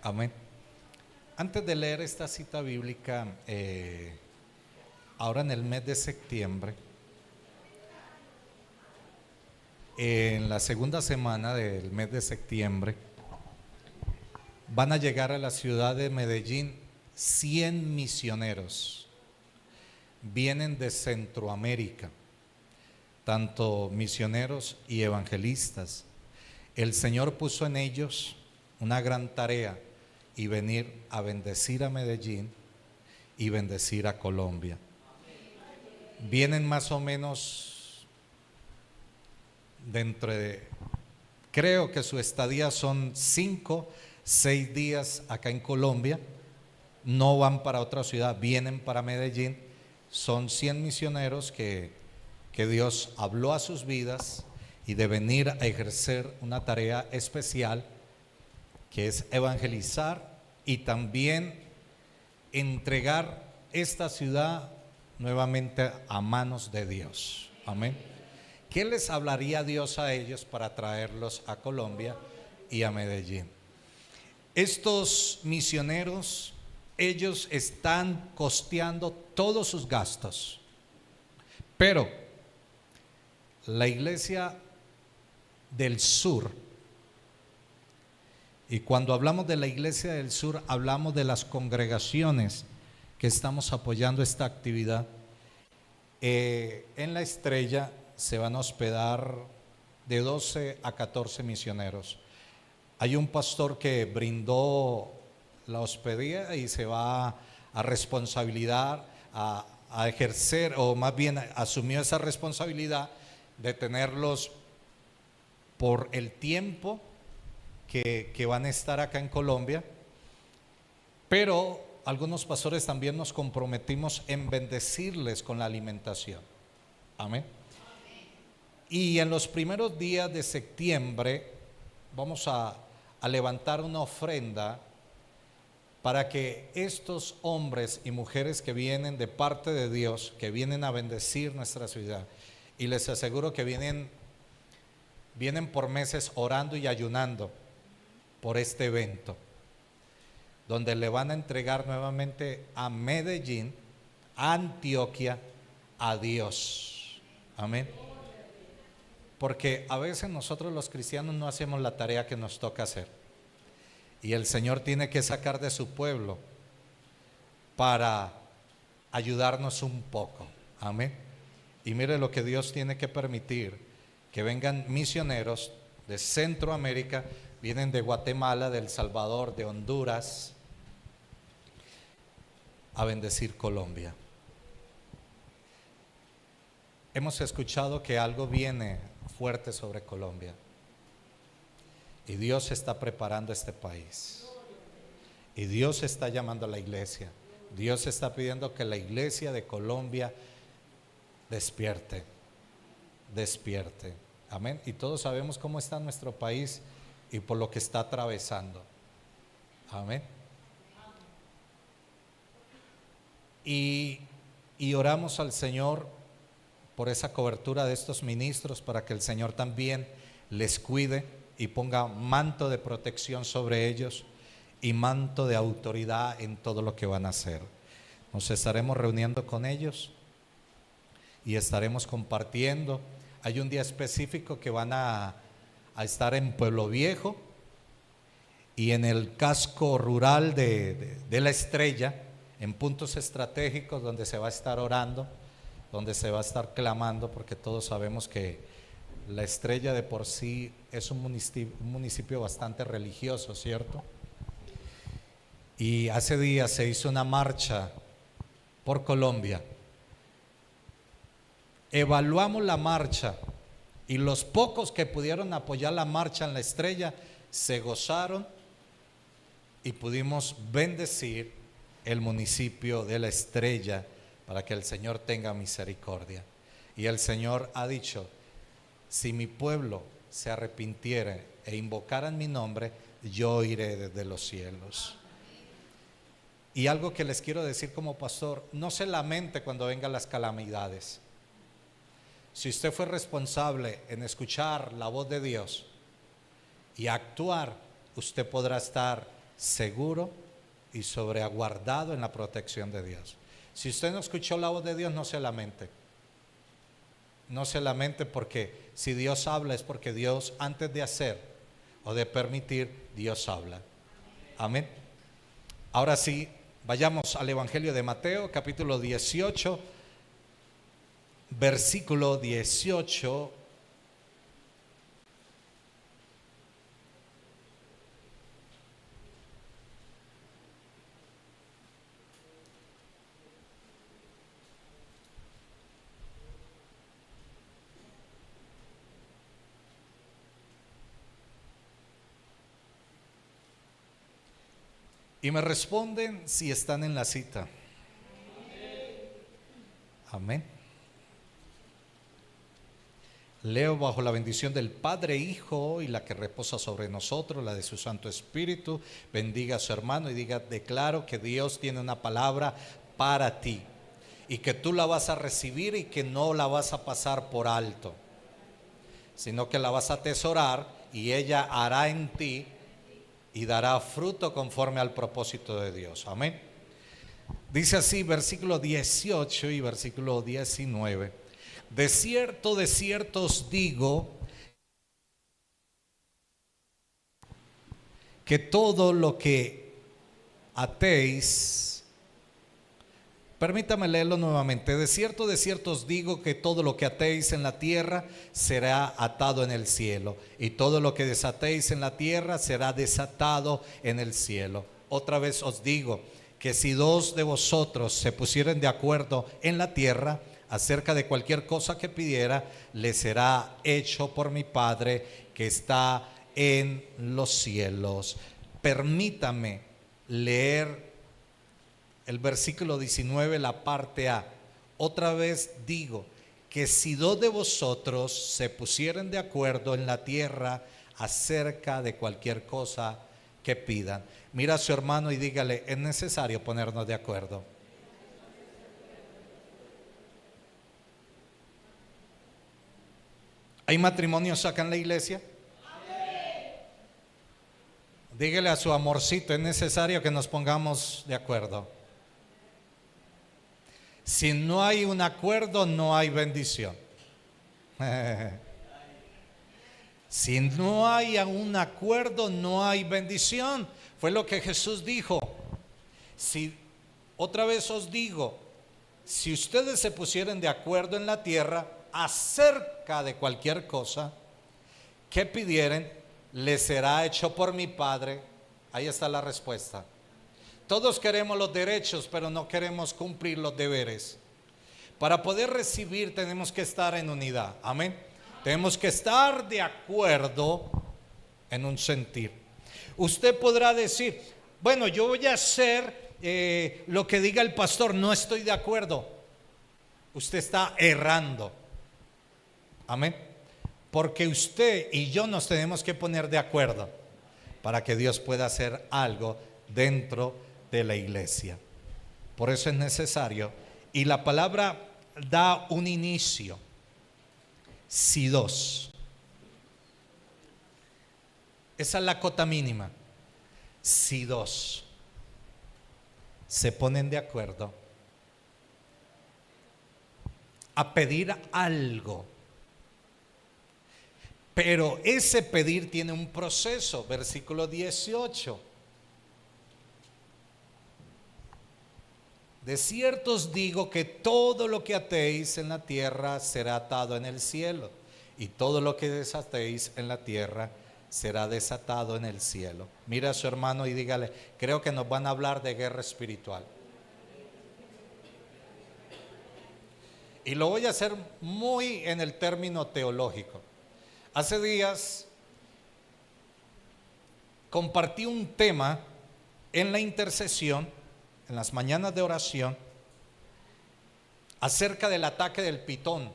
Amén. Antes de leer esta cita bíblica, ahora en el mes de septiembre, en la segunda semana del mes de septiembre, van a llegar a la ciudad de Medellín 100 misioneros. Vienen de Centroamérica, tanto misioneros y evangelistas. El Señor puso en ellos una gran tarea y venir a bendecir a Medellín y bendecir a Colombia. Vienen más o menos creo que su estadía son 5, 6 días acá en Colombia. No van para otra ciudad, vienen para Medellín. Son 100 misioneros que Dios habló a sus vidas y de venir a ejercer una tarea especial que es evangelizar y también entregar esta ciudad nuevamente a manos de Dios. Amén. ¿Qué les hablaría Dios a ellos para traerlos a Colombia y a Medellín? Estos misioneros, ellos están costeando todos sus gastos, pero la iglesia del sur, y cuando hablamos de la iglesia del sur, hablamos de las congregaciones que estamos apoyando esta actividad. En La Estrella se van a hospedar de 12 a 14 misioneros. Hay un pastor que brindó la hospedía y se va a responsabilidad, a ejercer, o más bien asumió esa responsabilidad de tenerlos por el tiempo que van a estar acá en Colombia. Pero algunos pastores también nos comprometimos en bendecirles con la alimentación. Amén. Y en los primeros días de septiembre vamos a levantar una ofrenda para que estos hombres y mujeres que vienen de parte de Dios, que vienen a bendecir nuestra ciudad, y les aseguro que vienen por meses orando y ayunando por este evento, donde le van a entregar nuevamente a Medellín, a Antioquia, a Dios. Amén. Porque a veces nosotros los cristianos no hacemos la tarea que nos toca hacer, y el Señor tiene que sacar de su pueblo para ayudarnos un poco. Amén. Y mire lo que Dios tiene que permitir, que vengan misioneros de Centroamérica, vienen de Guatemala, de El Salvador, de Honduras, a bendecir Colombia. Hemos escuchado que algo viene fuerte sobre Colombia, y Dios está preparando este país, y Dios está llamando a la iglesia. Dios está pidiendo que la iglesia de Colombia despierte. Amén. Y todos sabemos cómo está nuestro país y por lo que está atravesando. Amén. Y oramos al Señor por esa cobertura de estos ministros, para que el Señor también les cuide y ponga manto de protección sobre ellos y manto de autoridad en todo lo que van a hacer. Nos estaremos reuniendo con ellos y estaremos compartiendo. Hay un día específico que van a estar en Pueblo Viejo y en el casco rural de La Estrella, en puntos estratégicos donde se va a estar orando, donde se va a estar clamando, porque todos sabemos que La Estrella de por sí es un municipio bastante religioso, ¿cierto? Y hace días se hizo una marcha por Colombia. Evaluamos la marcha y los pocos que pudieron apoyar la marcha en La Estrella se gozaron y pudimos bendecir el municipio de La Estrella para que el Señor tenga misericordia. Y el Señor ha dicho: si mi pueblo se arrepintiere e invocaran mi nombre, yo iré desde los cielos. Y algo que les quiero decir como pastor: no se lamente cuando vengan las calamidades. Si usted fue responsable en escuchar la voz de Dios y actuar, usted podrá estar seguro y sobreaguardado en la protección de Dios. Si usted no escuchó la voz de Dios, no se lamente. No se lamente, porque si Dios habla es porque Dios, antes de hacer o de permitir, Dios habla. Amén. Ahora sí, vayamos al Evangelio de Mateo, capítulo 18, versículo 18. Y me responden si están en la cita. Amén. Leo bajo la bendición del Padre, Hijo y la que reposa sobre nosotros, la de su Santo Espíritu. Bendiga a su hermano y diga: declaro que Dios tiene una palabra para ti y que tú la vas a recibir y que no la vas a pasar por alto, sino que la vas a atesorar y ella hará en ti y dará fruto conforme al propósito de Dios. Amén. Dice así, versículo 18 y versículo 19. De cierto os digo que todo lo que atéis, permítame leerlo nuevamente. De cierto os digo que todo lo que atéis en la tierra será atado en el cielo, y todo lo que desatéis en la tierra será desatado en el cielo. Otra vez os digo que si dos de vosotros se pusieren de acuerdo en la tierra acerca de cualquier cosa que pidiera, le será hecho por mi Padre que está en los cielos. Permítame leer el versículo 19, la parte A. Otra vez digo que si dos de vosotros se pusieren de acuerdo en la tierra acerca de cualquier cosa que pidan. Mira a su hermano y dígale: es necesario ponernos de acuerdo. ¿Hay matrimonios acá en la iglesia? Dígale a su amorcito: es necesario que nos pongamos de acuerdo. Si no hay un acuerdo, no hay bendición. Si no hay un acuerdo, no hay bendición. Fue lo que Jesús dijo. Otra vez os digo, si ustedes se pusieren de acuerdo en la tierra acerca de cualquier cosa que pidieren, les será hecho por mi Padre. Ahí está la respuesta. Todos queremos los derechos, pero no queremos cumplir los deberes. Para poder recibir tenemos que estar en unidad. Amén. Tenemos que estar de acuerdo en un sentir. Usted podrá decir: bueno, yo voy a hacer lo que diga el pastor. No estoy de acuerdo. Usted está errando. Amén. Porque usted y yo nos tenemos que poner de acuerdo para que Dios pueda hacer algo dentro de la iglesia. Por eso es necesario, y la palabra da un inicio: si dos. Esa es la cota mínima. Si dos se ponen de acuerdo a pedir algo, pero ese pedir tiene un proceso. Versículo 18. De cierto os digo que todo lo que atéis en la tierra será atado en el cielo, y todo lo que desatéis en la tierra será desatado en el cielo. Mira a su hermano y dígale: creo que nos van a hablar de guerra espiritual. Y lo voy a hacer muy en el término teológico. Hace días compartí un tema en la intercesión, en las mañanas de oración, acerca del ataque del pitón,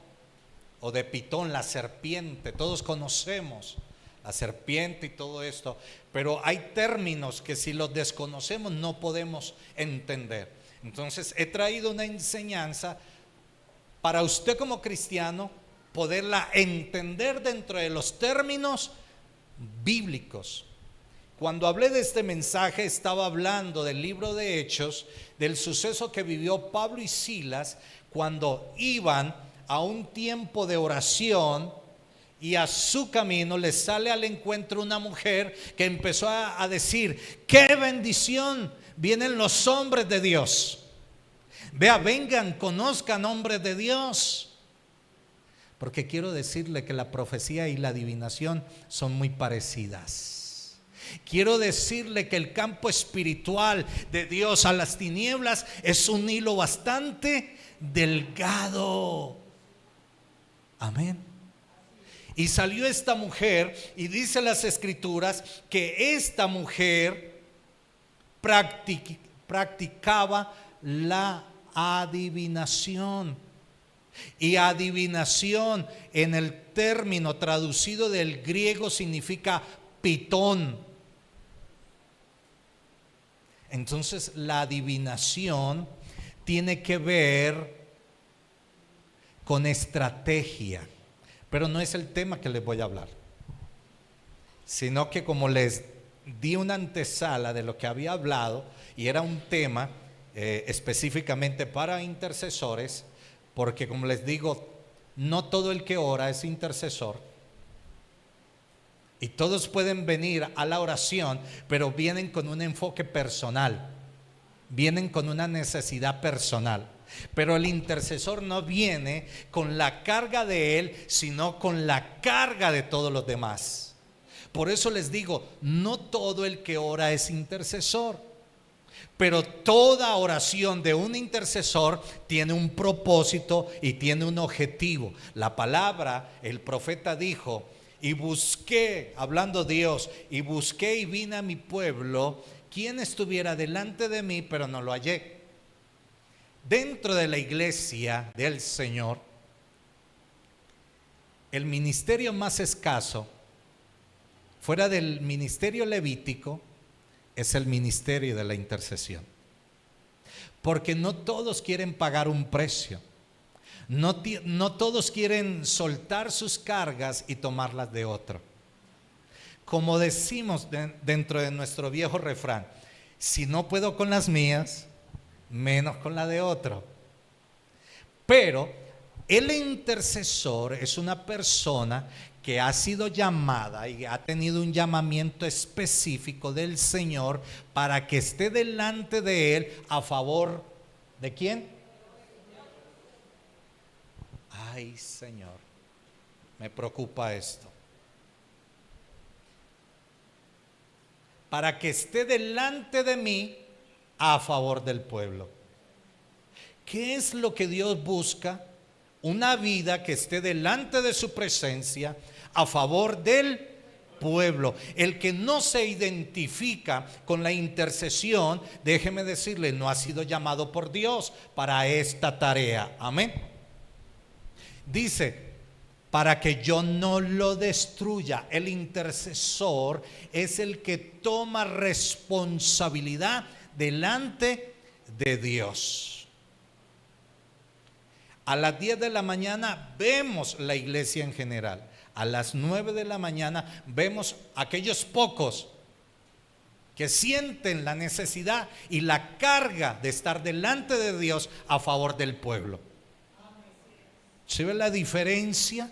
o de Pitón, la serpiente. Todos conocemos la serpiente y todo esto, pero hay términos que si los desconocemos no podemos entender. Entonces he traído una enseñanza para usted como cristiano poderla entender dentro de los términos bíblicos. Cuando hablé de este mensaje estaba hablando del libro de Hechos, del suceso que vivió Pablo y Silas cuando iban a un tiempo de oración y a su camino les sale al encuentro una mujer que empezó a decir: ¡qué bendición! Vienen los hombres de Dios. Vea, vengan, conozcan hombres de Dios. Porque quiero decirle que la profecía y la adivinación son muy parecidas. Quiero decirle que el campo espiritual de Dios a las tinieblas es un hilo bastante delgado. Amén. Y salió esta mujer y dice las escrituras que esta mujer practicaba la adivinación. Y adivinación en el término traducido del griego significa pitón. Entonces la adivinación tiene que ver con estrategia, pero no es el tema que les voy a hablar, sino que como les di una antesala de lo que había hablado, y era un tema específicamente para intercesores, porque como les digo, no todo el que ora es intercesor. Y todos pueden venir a la oración, pero vienen con un enfoque personal, vienen con una necesidad personal. Pero el intercesor no viene con la carga de él, sino con la carga de todos los demás. Por eso les digo, no todo el que ora es intercesor, pero toda oración de un intercesor tiene un propósito y tiene un objetivo. La palabra, el profeta dijo: y busqué, hablando Dios, y busqué y vine a mi pueblo, quien estuviera delante de mí, pero no lo hallé. Dentro de la iglesia del Señor, el ministerio más escaso, fuera del ministerio levítico, es el ministerio de la intercesión. Porque no todos quieren pagar un precio. No todos quieren soltar sus cargas y tomarlas de otro. Como decimos dentro de nuestro viejo refrán: si no puedo con las mías, menos con la de otro. Pero el intercesor es una persona que ha sido llamada y ha tenido un llamamiento específico del Señor para que esté delante de Él a favor ¿de quién? Ay, Señor, me preocupa esto. Para que esté delante de mí a favor del pueblo. ¿Qué es lo que Dios busca? Una vida que esté delante de su presencia a favor del pueblo. El que no se identifica con la intercesión, déjeme decirle, no ha sido llamado por Dios para esta tarea. Amén. Dice: para que yo no lo destruya. El intercesor es el que toma responsabilidad delante de Dios. A las 10 de la mañana vemos la iglesia en general. A las 9 de la mañana vemos aquellos pocos que sienten la necesidad y la carga de estar delante de Dios a favor del pueblo. ¿Se ve la diferencia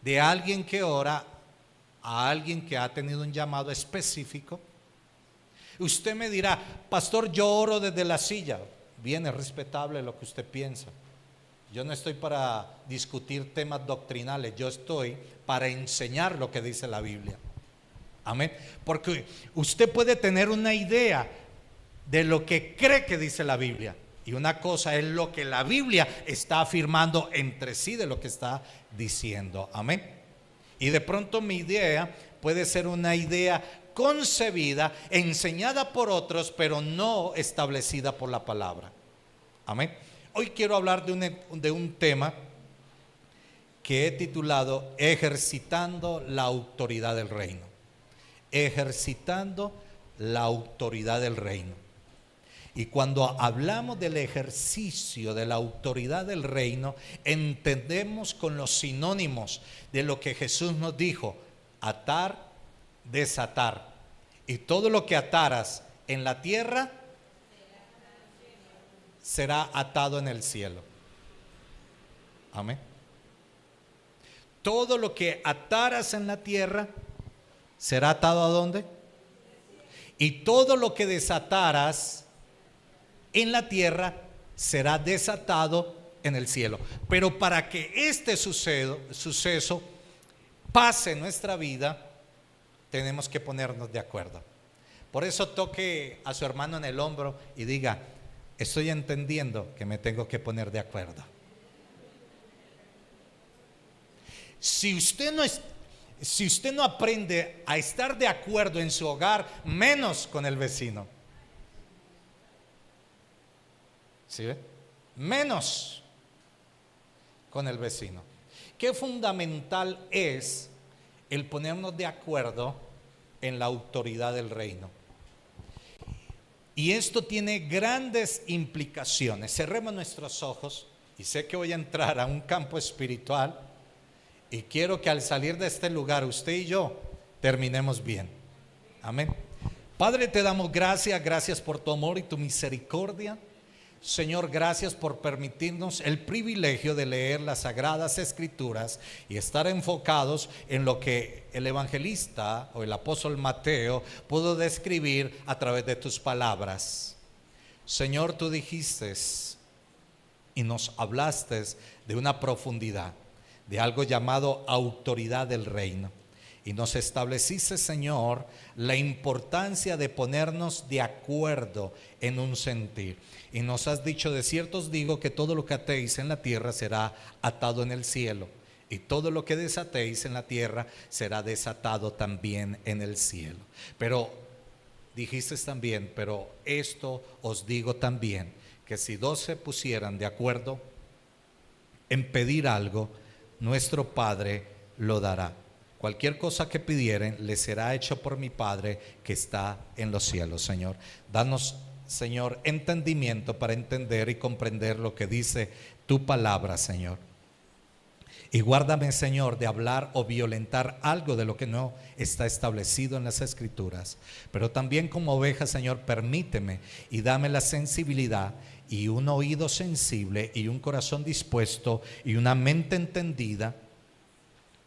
de alguien que ora a alguien que ha tenido un llamado específico? Usted me dirá: pastor, yo oro desde la silla. Bien, es respetable lo que usted piensa. Yo no estoy para discutir temas doctrinales, yo estoy para enseñar lo que dice la Biblia. Amén. Porque usted puede tener una idea de lo que cree que dice la Biblia, y una cosa es lo que la Biblia está afirmando entre sí de lo que está diciendo. Amén. Y de pronto mi idea puede ser una idea concebida, enseñada por otros, pero no establecida por la palabra. Amén. Hoy quiero hablar de un tema que he titulado Ejercitando la autoridad del reino. Ejercitando la autoridad del reino. Y cuando hablamos del ejercicio de la autoridad del reino, entendemos con los sinónimos de lo que Jesús nos dijo: atar, desatar. Y todo lo que ataras en la tierra será atado en el cielo. Amén. Todo lo que ataras en la tierra será atado ¿a dónde? Y todo lo que desataras en la tierra será desatado en el cielo. Pero para que este suceso pase en nuestra vida, tenemos que ponernos de acuerdo. Por eso toque a su hermano en el hombro y diga: estoy entendiendo que me tengo que poner de acuerdo. Si usted no aprende a estar de acuerdo en su hogar, menos con el vecino. ¿Sí ve? Menos con el vecino. Qué fundamental es el ponernos de acuerdo en la autoridad del reino. Y esto tiene grandes implicaciones. Cerremos nuestros ojos, y sé que voy a entrar a un campo espiritual, y quiero que al salir de este lugar usted y yo terminemos bien. Amén. Padre, te damos gracias por tu amor y tu misericordia. Señor, gracias por permitirnos el privilegio de leer las sagradas escrituras y estar enfocados en lo que el evangelista o el apóstol Mateo pudo describir a través de tus palabras. Señor, tú dijiste y nos hablaste de una profundidad, de algo llamado autoridad del reino. Y nos estableciste, Señor, la importancia de ponernos de acuerdo en un sentir. Y nos has dicho: de cierto os digo que todo lo que atéis en la tierra será atado en el cielo, y todo lo que desatéis en la tierra será desatado también en el cielo. Pero dijiste también: pero esto os digo también, que si dos se pusieran de acuerdo en pedir algo, nuestro Padre lo dará. Cualquier cosa que pidieren les será hecho por mi Padre que está en los cielos. Señor, danos, Señor, entendimiento para entender y comprender lo que dice tu palabra, Señor. Y guárdame, Señor, de hablar o violentar algo de lo que no está establecido en las Escrituras. Pero también como oveja, Señor, permíteme y dame la sensibilidad y un oído sensible y un corazón dispuesto y una mente entendida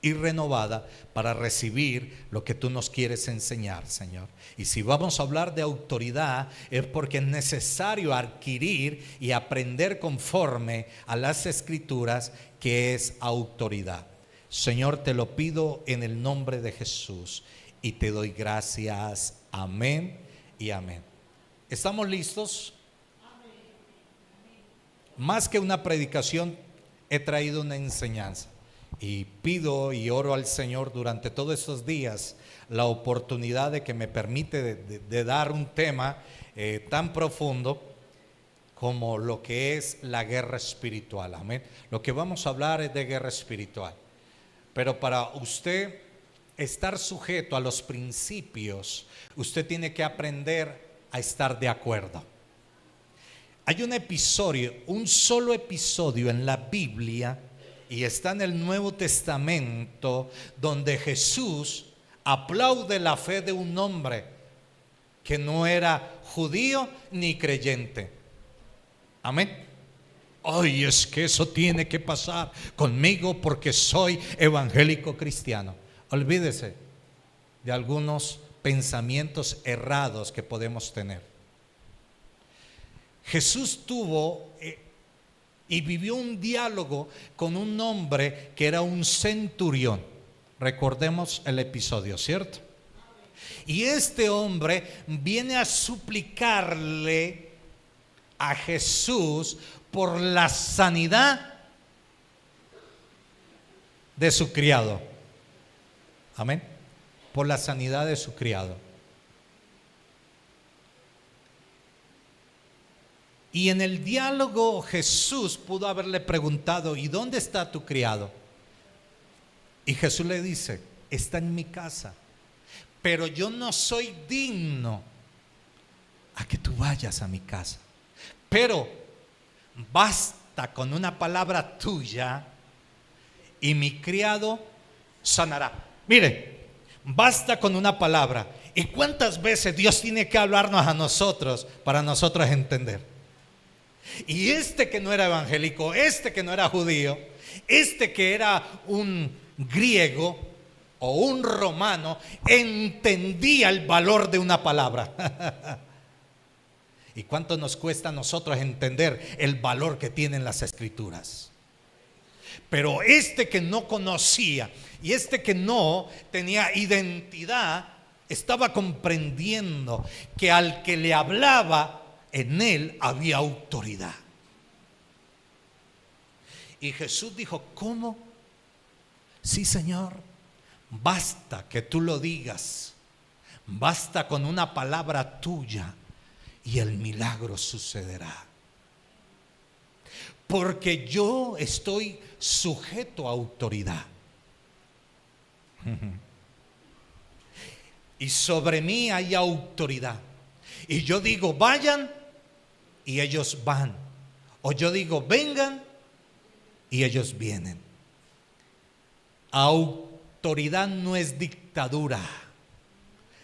y renovada para recibir lo que tú nos quieres enseñar, Señor. Y si vamos a hablar de autoridad, es porque es necesario adquirir y aprender conforme a las Escrituras, que es autoridad. Señor, te lo pido en el nombre de Jesús y te doy gracias. Amén y amén. ¿Estamos listos? Más que una predicación, he traído una enseñanza. Y pido y oro al Señor durante todos estos días la oportunidad de que me permite de dar un tema tan profundo como lo que es la guerra espiritual. Amén. Lo que vamos a hablar es de guerra espiritual. Pero para usted estar sujeto a los principios, usted tiene que aprender a estar de acuerdo. Hay un episodio, un solo episodio en la Biblia, y está en el Nuevo Testamento, donde Jesús aplaude la fe de un hombre que no era judío ni creyente. Amén. Ay, es que eso tiene que pasar conmigo porque soy evangélico cristiano. Olvídese de algunos pensamientos errados que podemos tener. Jesús tuvo y vivió un diálogo con un hombre que era un centurión. Recordemos el episodio, ¿cierto? Y este hombre viene a suplicarle a Jesús por la sanidad de su criado. Amén. Por la sanidad de su criado. Y en el diálogo Jesús pudo haberle preguntado: ¿y dónde está tu criado? Y Jesús le dice: está en mi casa, pero yo no soy digno a que tú vayas a mi casa. Pero basta con una palabra tuya y mi criado sanará. Mire, Basta con una palabra. ¿Y cuántas veces Dios tiene que hablarnos a nosotros para nosotros entender? Y este que no era evangélico, este que no era judío, este que era un griego o un romano, entendía el valor de una palabra. ¿Y cuánto nos cuesta a nosotros entender el valor que tienen las escrituras? Pero este que no conocía y este que no tenía identidad, estaba comprendiendo que al que le hablaba, en él había autoridad. Y Jesús dijo: ¿cómo? Sí, Señor, basta que tú lo digas, basta con una palabra tuya y el milagro sucederá. Porque yo estoy sujeto a autoridad. Y sobre mí hay autoridad. Y yo digo vayan y ellos van. O yo digo vengan y ellos vienen. Autoridad no es dictadura.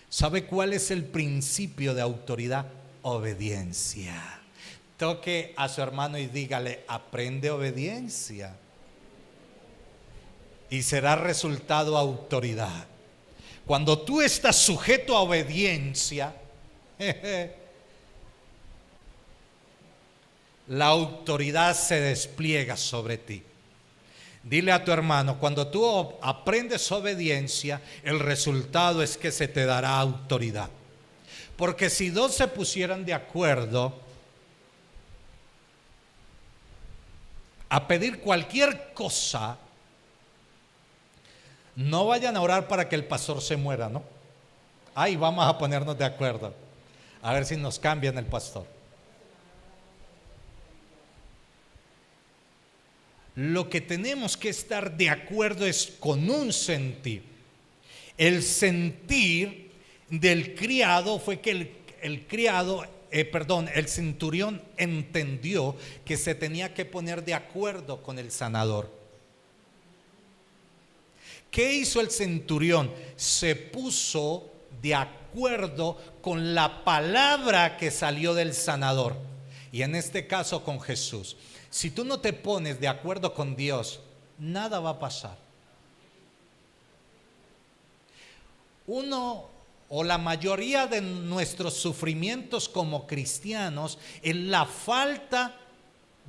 ¿Sabe cuál es el principio de autoridad? Obediencia. Toque a su hermano y dígale: aprende obediencia. Y será resultado autoridad. Cuando tú estás sujeto a obediencia, la autoridad se despliega sobre ti. Dile a tu hermano: cuando tú aprendes obediencia, el resultado es que se te dará autoridad. Porque si dos se pusieran de acuerdo a pedir cualquier cosa, no vayan a orar para que el pastor se muera, ¿no? Ahí vamos a ponernos de acuerdo, a ver si nos cambian el pastor. Lo que tenemos que estar de acuerdo es con un sentir. El sentir del criado fue que el centurión entendió que se tenía que poner de acuerdo con el sanador. ¿Qué hizo el centurión? Se puso de acuerdo con la palabra que salió del sanador, y en este caso con Jesús. Si tú no te pones de acuerdo con Dios, nada va a pasar. Uno o la mayoría de nuestros sufrimientos como cristianos es la falta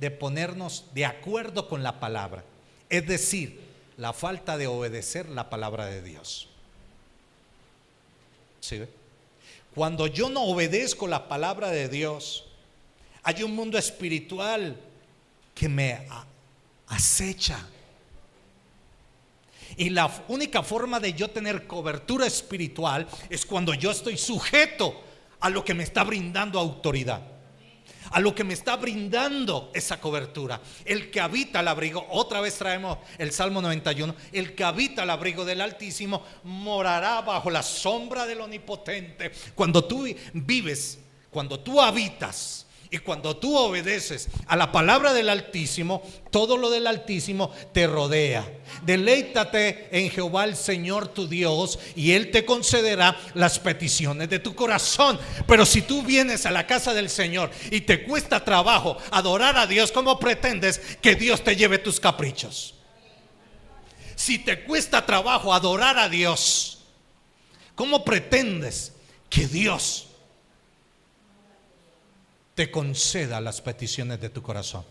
de ponernos de acuerdo con la palabra, es decir, la falta de obedecer la palabra de Dios. ¿Sí? Cuando yo no obedezco la palabra de Dios, hay un mundo espiritual que me acecha. Y la única forma de yo tener cobertura espiritual es cuando yo estoy sujeto a lo que me está brindando autoridad, a lo que me está brindando esa cobertura. El que habita al abrigo, otra vez traemos el Salmo 91, el que habita al abrigo del Altísimo morará bajo la sombra del Omnipotente. Cuando tú vives, cuando tú habitas y cuando tú obedeces a la palabra del Altísimo, todo lo del Altísimo te rodea. Deleítate en Jehová el Señor tu Dios, y Él te concederá las peticiones de tu corazón. Pero si tú vienes a la casa del Señor y te cuesta trabajo adorar a Dios, ¿cómo pretendes que Dios te lleve tus caprichos? Si te cuesta trabajo adorar a Dios, ¿cómo pretendes que Dios te conceda las peticiones de tu corazón?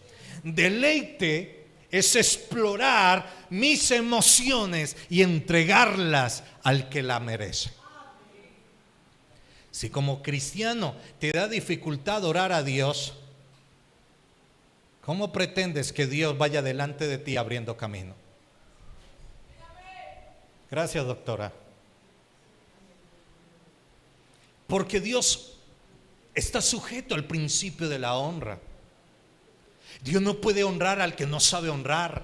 Deleite es explorar mis emociones y entregarlas al que la merece. Si como cristiano te da dificultad orar a Dios, ¿cómo pretendes que Dios vaya delante de ti abriendo camino? Gracias, doctora. Porque Dios está sujeto al principio de la honra. Dios no puede honrar al que no sabe honrar.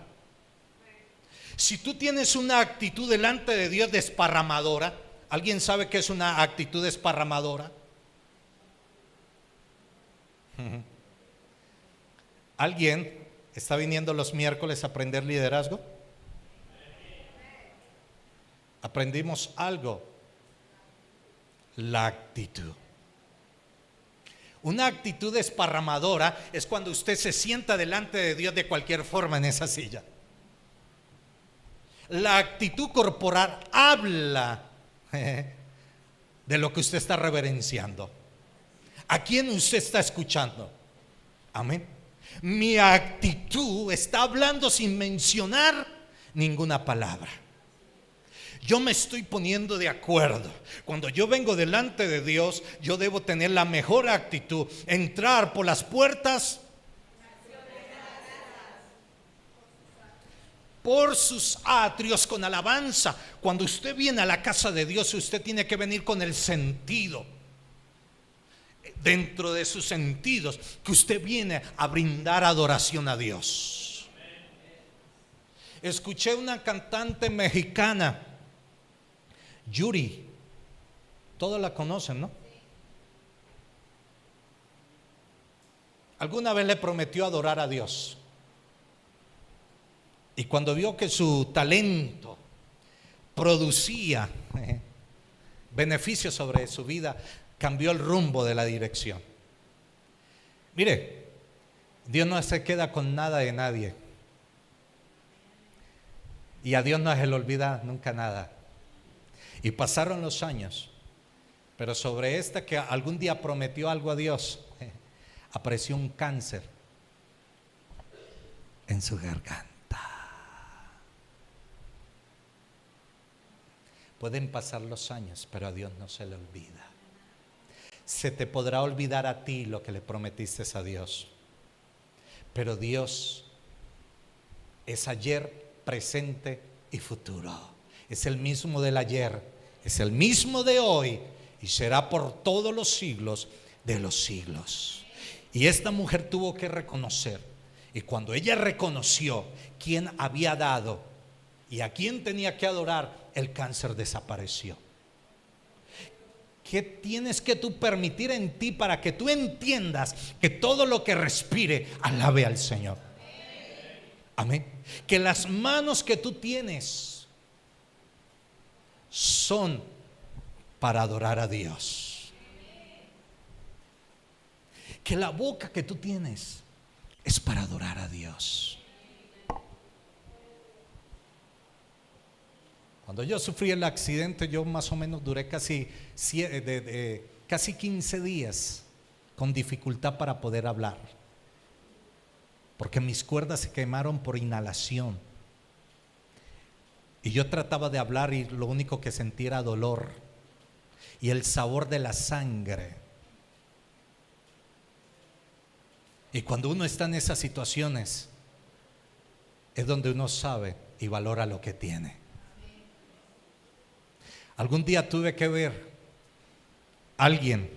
Si tú tienes una actitud delante de Dios desparramadora, ¿alguien sabe qué es una actitud desparramadora? ¿Alguien está viniendo los miércoles a aprender liderazgo? aprendimos algo: la actitud. Una actitud desparramadora es cuando usted se sienta delante de Dios de cualquier forma en esa silla. La actitud corporal habla de lo que usted está reverenciando. ¿A quién usted está escuchando? Amén. Mi actitud está hablando sin mencionar ninguna palabra. Yo me estoy poniendo de acuerdo. Cuando yo vengo delante de Dios, yo debo tener la mejor actitud. Entrar por las puertas, por sus atrios con alabanza. Cuando usted viene a la casa de Dios, usted tiene que venir con el sentido, dentro de sus sentidos, que usted viene a brindar adoración a Dios. Escuché una cantante mexicana, Yuri, todos la conocen, ¿no? Alguna vez le prometió adorar a Dios, y cuando vio que su talento producía beneficios sobre su vida, cambió el rumbo de la dirección. Mire, Dios no se queda con nada de nadie, y a Dios no se le olvida nunca nada. Y pasaron los años, pero sobre esta que algún día prometió algo a Dios, apareció un cáncer en su garganta. Pueden pasar los años, pero a Dios no se le olvida. Se te podrá olvidar a ti lo que le prometiste a Dios, pero Dios es ayer, presente y futuro. Es el mismo del ayer, es el mismo de hoy, y será por todos los siglos de los siglos. Y esta mujer tuvo que reconocer, y cuando ella reconoció quién había dado y a quién tenía que adorar, el cáncer desapareció. ¿Qué tienes que tú permitir en ti para que tú entiendas que todo lo que respire alabe al Señor? Amén. Que las manos que tú tienes son para adorar a Dios. Que la boca que tú tienes es para adorar a Dios. Cuando yo sufrí el accidente, yo más o menos duré casi 15 días con dificultad para poder hablar, porque mis cuerdas se quemaron por inhalación. Y yo trataba de hablar y lo único que sentía era dolor y el sabor de la sangre. Y cuando uno está en esas situaciones, es donde uno sabe y valora lo que tiene. Algún día tuve que ver a alguien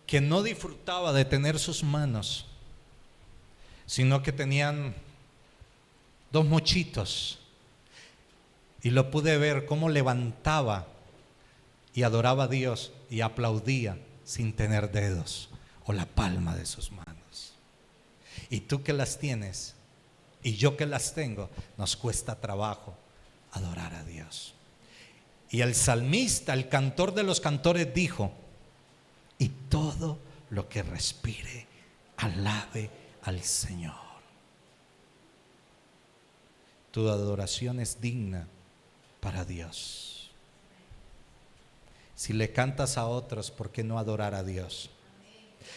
que no disfrutaba de tener sus manos, sino que tenían 2 mochitos, y lo pude ver cómo levantaba y adoraba a Dios y aplaudía sin tener dedos o la palma de sus manos. Y tú que las tienes y yo que las tengo, nos cuesta trabajo adorar a Dios. Y el salmista, el cantor de los cantores, dijo: y todo lo que respire, alabe al Señor. Tu adoración es digna para Dios. Si le cantas a otros, ¿por qué no adorar a Dios?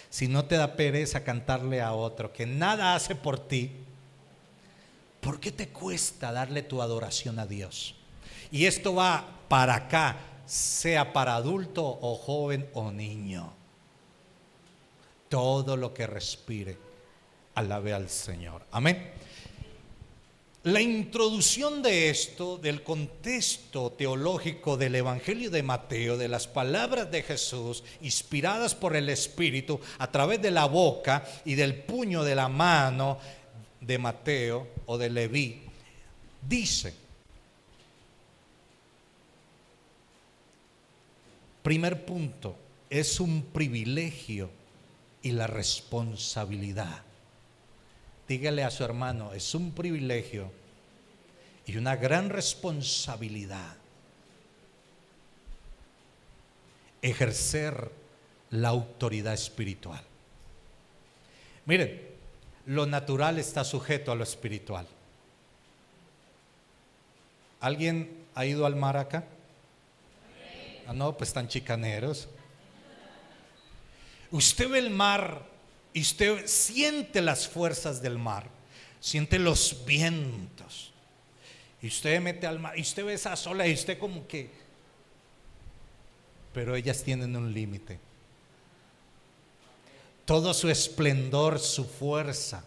Si no te da pereza cantarle a otro que nada hace por ti, ¿por qué te cuesta darle tu adoración a Dios? Y esto va para acá, sea para adulto o joven o niño. Todo lo que respire, alabe al Señor. Amén. La introducción de esto, del contexto teológico del Evangelio de Mateo, de las palabras de Jesús inspiradas por el Espíritu a través de la boca y del puño de la mano de Mateo o de Leví, dice: primer punto, es un privilegio y la responsabilidad. Dígale a su hermano: es un privilegio y una gran responsabilidad ejercer la autoridad espiritual. Miren, lo natural está sujeto a lo espiritual. ¿Alguien ha ido al mar acá? Ah, no, pues están chicaneros. Usted ve el mar y usted siente las fuerzas del mar, siente los vientos, y usted mete al mar y usted ve esas olas y usted como que, pero ellas tienen un límite. Todo su esplendor, su fuerza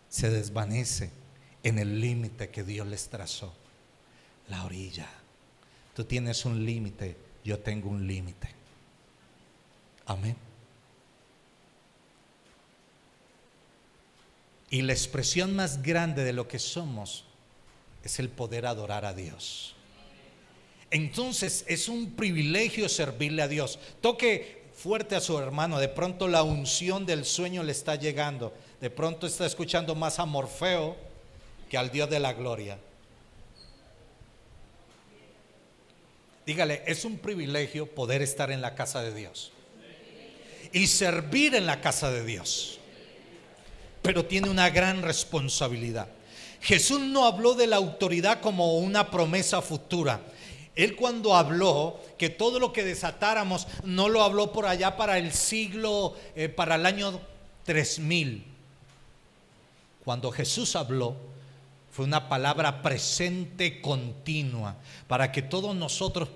se desvanece en el límite que Dios les trazó, la orilla. Tú tienes un límite, yo tengo un límite. Amén. Y la expresión más grande de lo que somos es el poder adorar a Dios. Entonces es un privilegio servirle a Dios. Toque fuerte a su hermano. De pronto la unción del sueño le está llegando. De pronto está escuchando más a Morfeo que al Dios de la gloria. Dígale, es un privilegio poder estar en la casa de Dios y servir en la casa de Dios, pero tiene una gran responsabilidad. Jesús no habló de la autoridad como una promesa futura. Él, cuando habló que todo lo que desatáramos, no lo habló por allá para el siglo, para el año 3000. Cuando Jesús habló, fue una palabra presente continua para que todos nosotros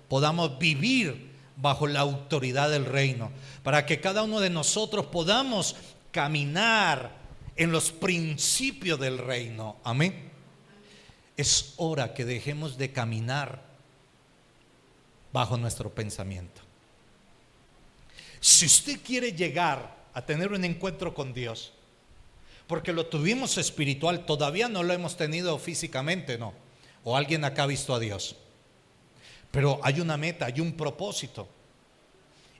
podamos vivir bajo la autoridad del reino, para que cada uno de nosotros podamos caminar en los principios del reino. Amén. Es hora que dejemos de caminar bajo nuestro pensamiento. Si usted quiere llegar a tener un encuentro con Dios, porque lo tuvimos espiritual, todavía no lo hemos tenido físicamente, no. O alguien acá ha visto a Dios. Pero hay una meta, hay un propósito.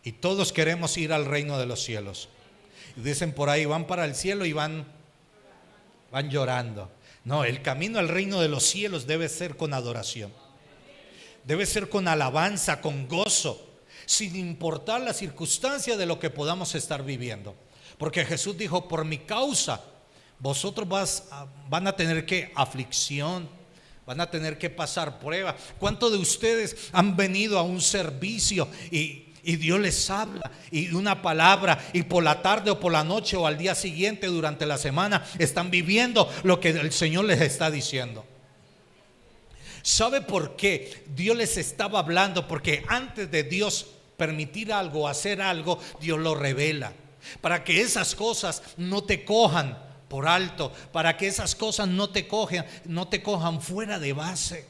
Y todos queremos ir al reino de los cielos. Y dicen por ahí, van para el cielo y van llorando. No, el camino al reino de los cielos debe ser con adoración. Debe ser con alabanza, con gozo, sin importar la circunstancia de lo que podamos estar viviendo. Porque Jesús dijo, por mi causa, vosotros van a tener que aflicción, van a tener que pasar prueba. ¿Cuántos de ustedes han venido a un servicio y Dios les habla y una palabra, y por la tarde o por la noche o al día siguiente durante la semana están viviendo lo que el Señor les está diciendo? ¿Sabe por qué Dios les estaba hablando? Porque antes de Dios permitir algo, hacer algo, Dios lo revela, para que esas cosas no te cojan por alto, para que esas cosas no te cojan fuera de base.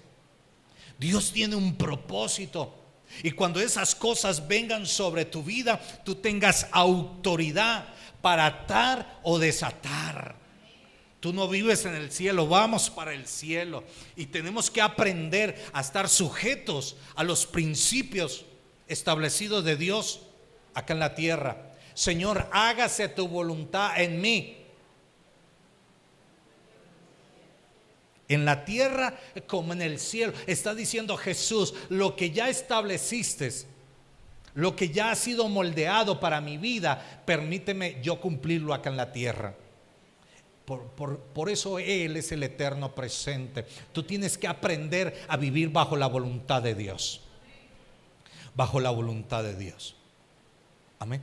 Dios tiene un propósito, y cuando esas cosas vengan sobre tu vida, tú tengas autoridad para atar o desatar. Tú no vives en el cielo, vamos para el cielo, y tenemos que aprender a estar sujetos a los principios establecidos de Dios acá en la tierra. Señor, hágase tu voluntad en mí, en la tierra como en el cielo. Está diciendo Jesús, lo que ya estableciste, lo que ya ha sido moldeado para mi vida, permíteme yo cumplirlo acá en la tierra. Por eso Él es el eterno presente. Tú tienes que aprender a vivir bajo la voluntad de Dios. Bajo la voluntad de Dios. Amén.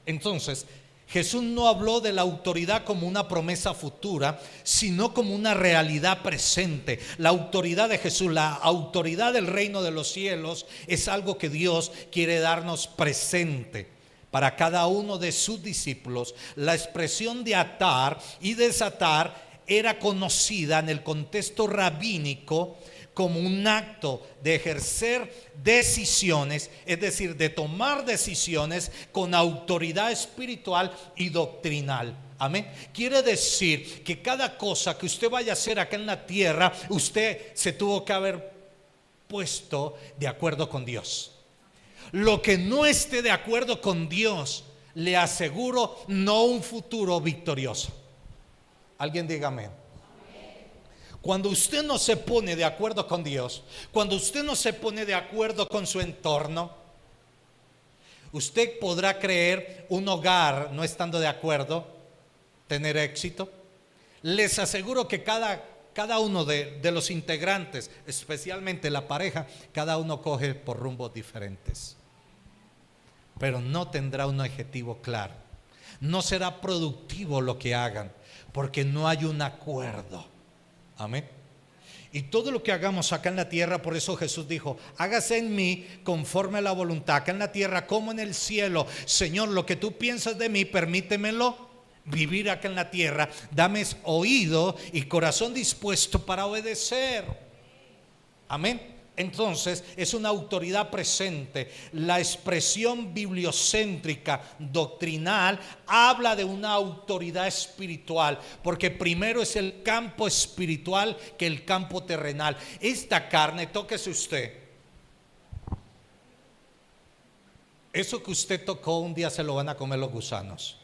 Entonces, Jesús no habló de la autoridad como una promesa futura, sino como una realidad presente. La autoridad de Jesús, la autoridad del reino de los cielos, es algo que Dios quiere darnos presente para cada uno de sus discípulos. La expresión de atar y desatar era conocida en el contexto rabínico como un acto de ejercer decisiones, es decir, de tomar decisiones con autoridad espiritual y doctrinal. Amén. Quiere decir que cada cosa que usted vaya a hacer acá en la tierra, usted se tuvo que haber puesto de acuerdo con Dios. Lo que no esté de acuerdo con Dios, le aseguro no un futuro victorioso. Alguien dígame. Cuando usted no se pone de acuerdo con Dios, cuando usted no se pone de acuerdo con su entorno, usted podrá creer un hogar no estando de acuerdo, tener éxito. Les aseguro que cada uno de los integrantes, especialmente la pareja, cada uno coge por rumbos diferentes, pero no tendrá un objetivo claro. No será productivo lo que hagan, porque no hay un acuerdo. Amén. Y todo lo que hagamos acá en la tierra, por eso Jesús dijo: hágase en mí conforme a la voluntad, acá en la tierra como en el cielo. Señor, lo que tú piensas de mí, permítemelo vivir acá en la tierra. Dame oído y corazón dispuesto para obedecer. Amén. Entonces es una autoridad presente. La expresión bibliocéntrica doctrinal habla de una autoridad espiritual, porque primero es el campo espiritual que el campo terrenal. Esta carne, tóquese usted, eso que usted tocó un día se lo van a comer los gusanos.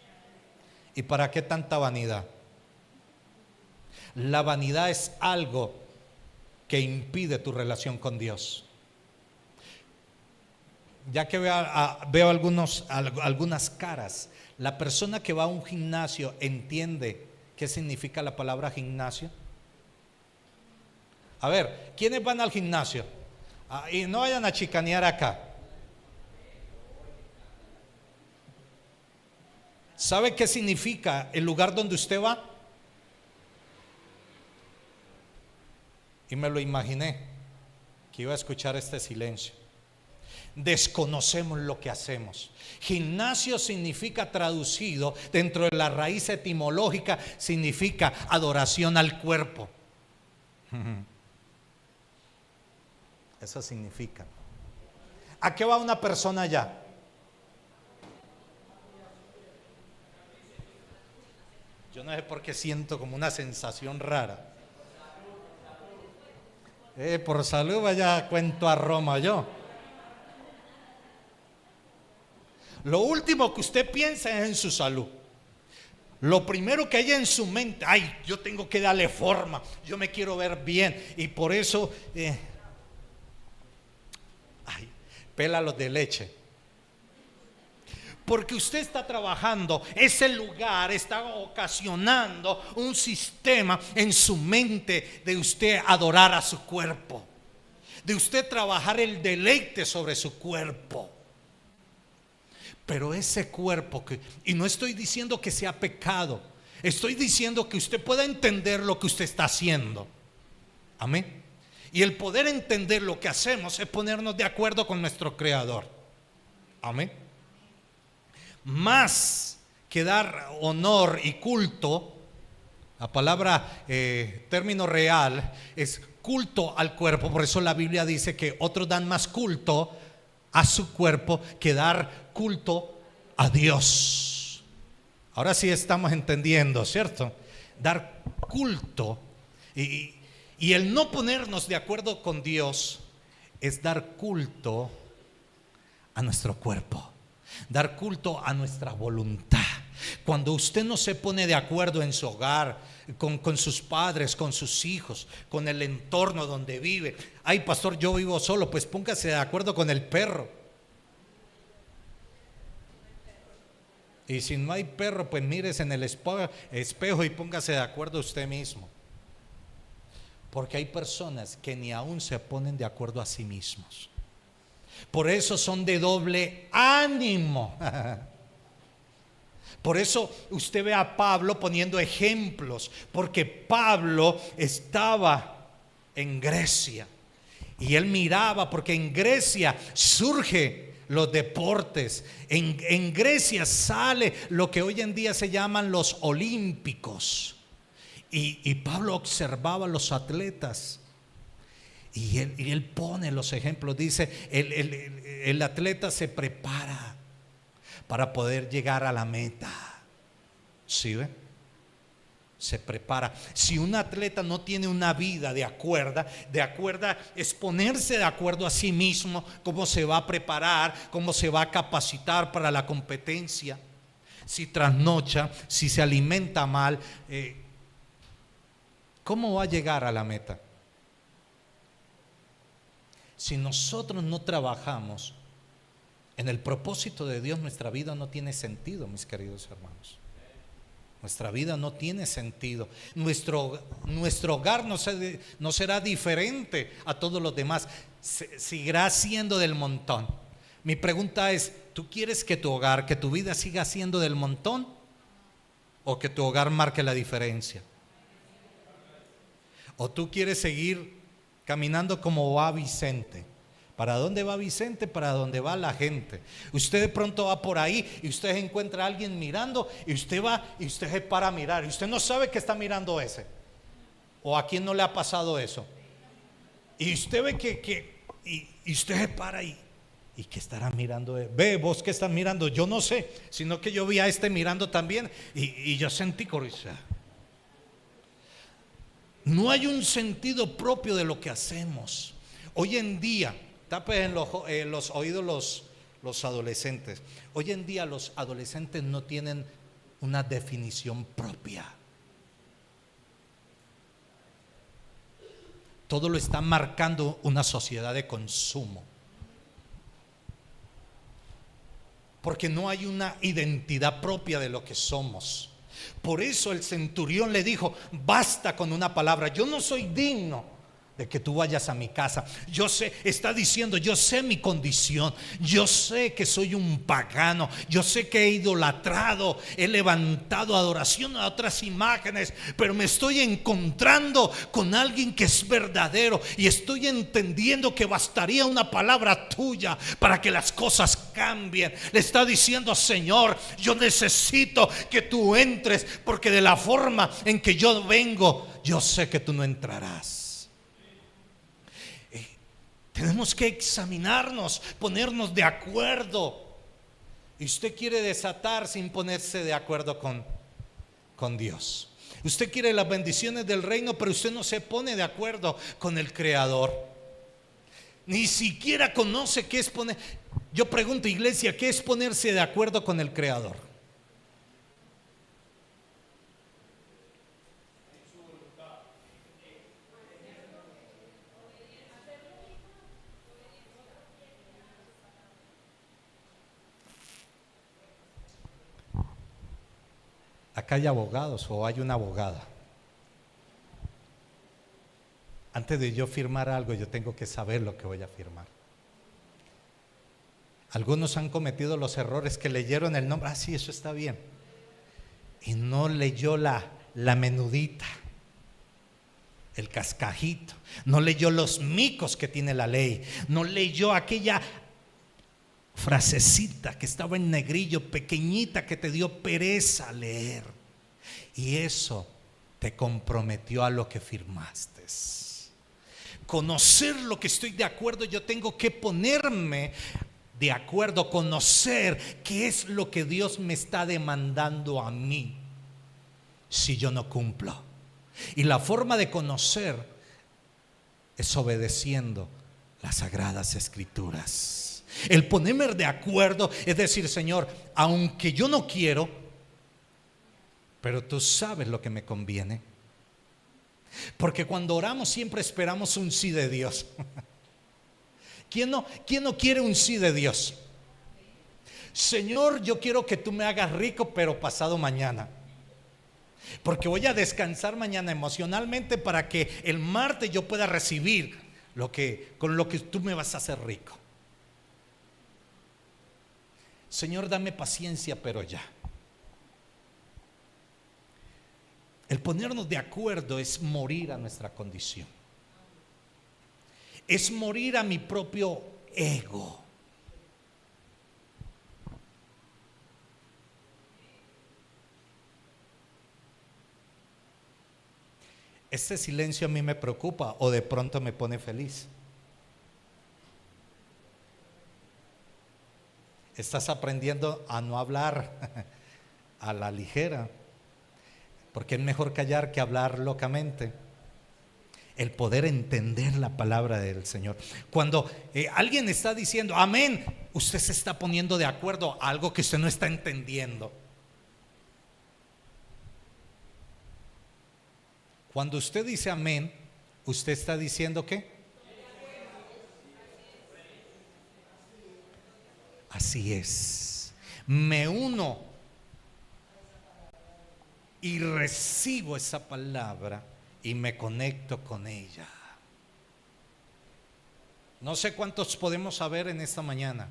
¿Y para qué tanta vanidad? La vanidad es algo que impide tu relación con Dios. Ya que veo algunas caras, la persona que va a un gimnasio entiende qué significa la palabra gimnasio. A ver, ¿quiénes van al gimnasio? Y no vayan a chicanear acá. ¿Sabe qué significa el lugar donde usted va? Y me lo imaginé que iba a escuchar este silencio. Desconocemos lo que hacemos. Gimnasio significa, traducido dentro de la raíz etimológica, significa adoración al cuerpo. Eso significa. ¿A qué va una persona allá? Yo no sé por qué siento como una sensación rara. Por salud vaya cuento a Roma yo. Lo último que usted piensa es en su salud. Lo primero que hay en su mente: ay, yo tengo que darle forma, yo me quiero ver bien. Y por eso pélalos de leche. Porque usted está trabajando, ese lugar está ocasionando un sistema en su mente de usted adorar a su cuerpo, de usted trabajar el deleite sobre su cuerpo. Pero ese cuerpo y no estoy diciendo que sea pecado, estoy diciendo que usted pueda entender lo que usted está haciendo. Amén. Y el poder entender lo que hacemos es ponernos de acuerdo con nuestro Creador. Amén. Más que dar honor y culto, la palabra término real es culto al cuerpo. Por eso la Biblia dice que otros dan más culto a su cuerpo que dar culto a Dios. Ahora sí estamos entendiendo, ¿cierto? Dar culto y el no ponernos de acuerdo con Dios es dar culto a nuestro cuerpo, dar culto a nuestra voluntad. Cuando usted no se pone de acuerdo en su hogar, con sus padres, con sus hijos, con el entorno donde vive. Ay, pastor, yo vivo solo. Pues póngase de acuerdo con el perro. Y si no hay perro, pues mírese en el espejo y póngase de acuerdo usted mismo. Porque hay personas que ni aún se ponen de acuerdo a sí mismos. Por eso son de doble ánimo. Por eso usted ve a Pablo poniendo ejemplos, porque Pablo estaba en Grecia y él miraba, porque en Grecia surge los deportes, en Grecia sale lo que hoy en día se llaman los olímpicos, y Pablo observaba a los atletas. Y él pone los ejemplos. Dice, el atleta se prepara para poder llegar a la meta. ¿Sí ve? Se prepara. Si un atleta no tiene una vida de acuerdo es ponerse de acuerdo a sí mismo, cómo se va a preparar, cómo se va a capacitar para la competencia. Si trasnocha, si se alimenta mal, ¿Cómo va a llegar a la meta? Si nosotros no trabajamos en el propósito de Dios, nuestra vida no tiene sentido, mis queridos hermanos. Nuestra vida no tiene sentido. Nuestro hogar no será diferente a todos los demás. Seguirá siendo del montón. Mi pregunta es, ¿tú quieres que tu hogar, que tu vida siga siendo del montón? ¿O que tu hogar marque la diferencia? ¿O tú quieres seguir caminando como va Vicente? ¿Para dónde va Vicente? Para dónde va la gente. Usted de pronto va por ahí y usted encuentra a alguien mirando y usted va y usted se para a mirar y usted no sabe que está mirando ese. ¿O a quién no le ha pasado eso? Y usted ve y usted se para ahí. ¿Y qué estará mirando? Ve, vos que estás mirando, yo no sé, sino que yo vi a este mirando también y yo sentí curiosidad. No hay un sentido propio de lo que hacemos. Hoy en día, tapen los oídos los adolescentes. Hoy en día los adolescentes no tienen una definición propia. Todo lo está marcando una sociedad de consumo. Porque no hay una identidad propia de lo que somos. Por eso el centurión le dijo: basta con una palabra, yo no soy digno de que tú vayas a mi casa. Yo sé, está diciendo, yo sé mi condición, yo sé que soy un pagano, yo sé que he idolatrado, he levantado adoración a otras imágenes, pero me estoy encontrando con alguien que es verdadero y estoy entendiendo que bastaría una palabra tuya para que las cosas cambien. Le está diciendo: Señor, yo necesito que tú entres, porque de la forma en que yo vengo, yo sé que tú no entrarás. Tenemos que examinarnos, ponernos de acuerdo. Y usted quiere desatar sin ponerse de acuerdo con Dios. Usted quiere las bendiciones del reino, pero usted no se pone de acuerdo con el Creador. Ni siquiera conoce qué es poner. Yo pregunto, iglesia, ¿qué es ponerse de acuerdo con el Creador? Acá hay abogados o hay una abogada. Antes de yo firmar algo, yo tengo que saber lo que voy a firmar. Algunos han cometido los errores que leyeron el nombre. Sí, eso está bien. Y no leyó la menudita, el cascajito. No leyó los micos que tiene la ley. No leyó aquella frasecita que estaba en negrillo, pequeñita, que te dio pereza leer. Y eso te comprometió a lo que firmaste. Conocer lo que estoy de acuerdo, yo tengo que ponerme de acuerdo, conocer qué es lo que Dios me está demandando a mí si yo no cumplo. Y la forma de conocer es obedeciendo las sagradas escrituras. El ponerme de acuerdo es decir: Señor, aunque yo no quiero, pero tú sabes lo que me conviene. Porque cuando oramos siempre esperamos un sí de Dios. ¿Quién no quiere un sí de Dios? Señor, yo quiero que tú me hagas rico, pero pasado mañana, porque voy a descansar mañana emocionalmente para que el martes yo pueda recibir con lo que tú me vas a hacer rico. Señor, dame paciencia, pero ya. El ponernos de acuerdo es morir a nuestra condición. Es morir a mi propio ego. Este silencio a mí me preocupa o de pronto me pone feliz. Estás aprendiendo a no hablar a la ligera, porque es mejor callar que hablar locamente. El poder entender la palabra del Señor. Cuando alguien está diciendo amén, usted se está poniendo de acuerdo a algo que usted no está entendiendo. Cuando usted dice amén, ¿usted está diciendo qué? Así es. Me uno y recibo esa palabra y me conecto con ella. No sé cuántos podemos saber en esta mañana,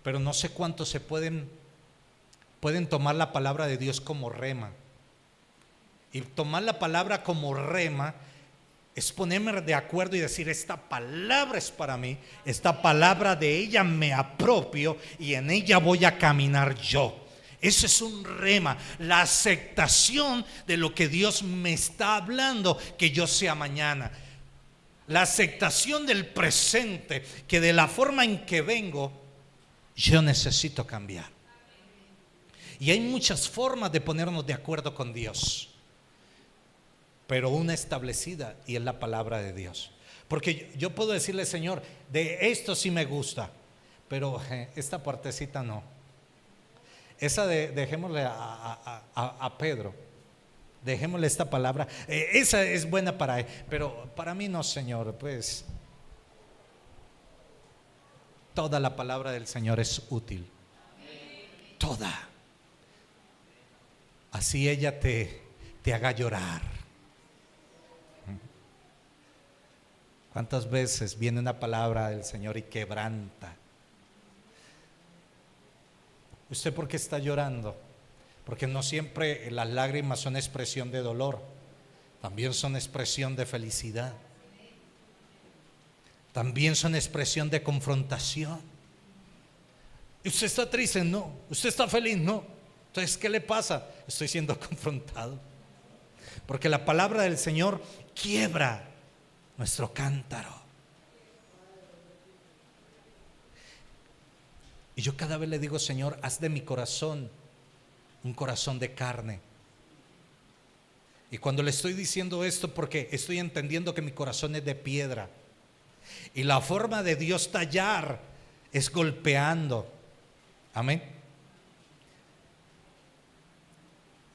pero no sé cuántos se pueden tomar la palabra de Dios como rema. Y tomar la palabra como rema es ponerme de acuerdo y decir: esta palabra es para mí, esta palabra de ella me apropio y en ella voy a caminar yo. Eso es un rema, la aceptación de lo que Dios me está hablando que yo sea mañana. La aceptación del presente, que de la forma en que vengo, yo necesito cambiar. Y hay muchas formas de ponernos de acuerdo con Dios, pero una establecida, y es la palabra de Dios. Porque yo puedo decirle: Señor, de esto sí me gusta, pero esta partecita no. Esa dejémosle a Pedro, dejémosle esta palabra, esa es buena para él, pero para mí no, Señor. Pues toda la palabra del Señor es útil, toda. Así ella te haga llorar. ¿Cuántas veces viene una palabra del Señor y quebranta? ¿Usted por qué está llorando? Porque no siempre las lágrimas son expresión de dolor, también son expresión de felicidad, también son expresión de confrontación. ¿Usted está triste? No. ¿Usted está feliz? No. Entonces, ¿qué le pasa? Estoy siendo confrontado, porque la palabra del Señor quiebra nuestro cántaro. Y yo cada vez le digo: Señor, haz de mi corazón un corazón de carne. Y cuando le estoy diciendo esto, porque estoy entendiendo que mi corazón es de piedra, y la forma de Dios tallar es golpeando. Amén.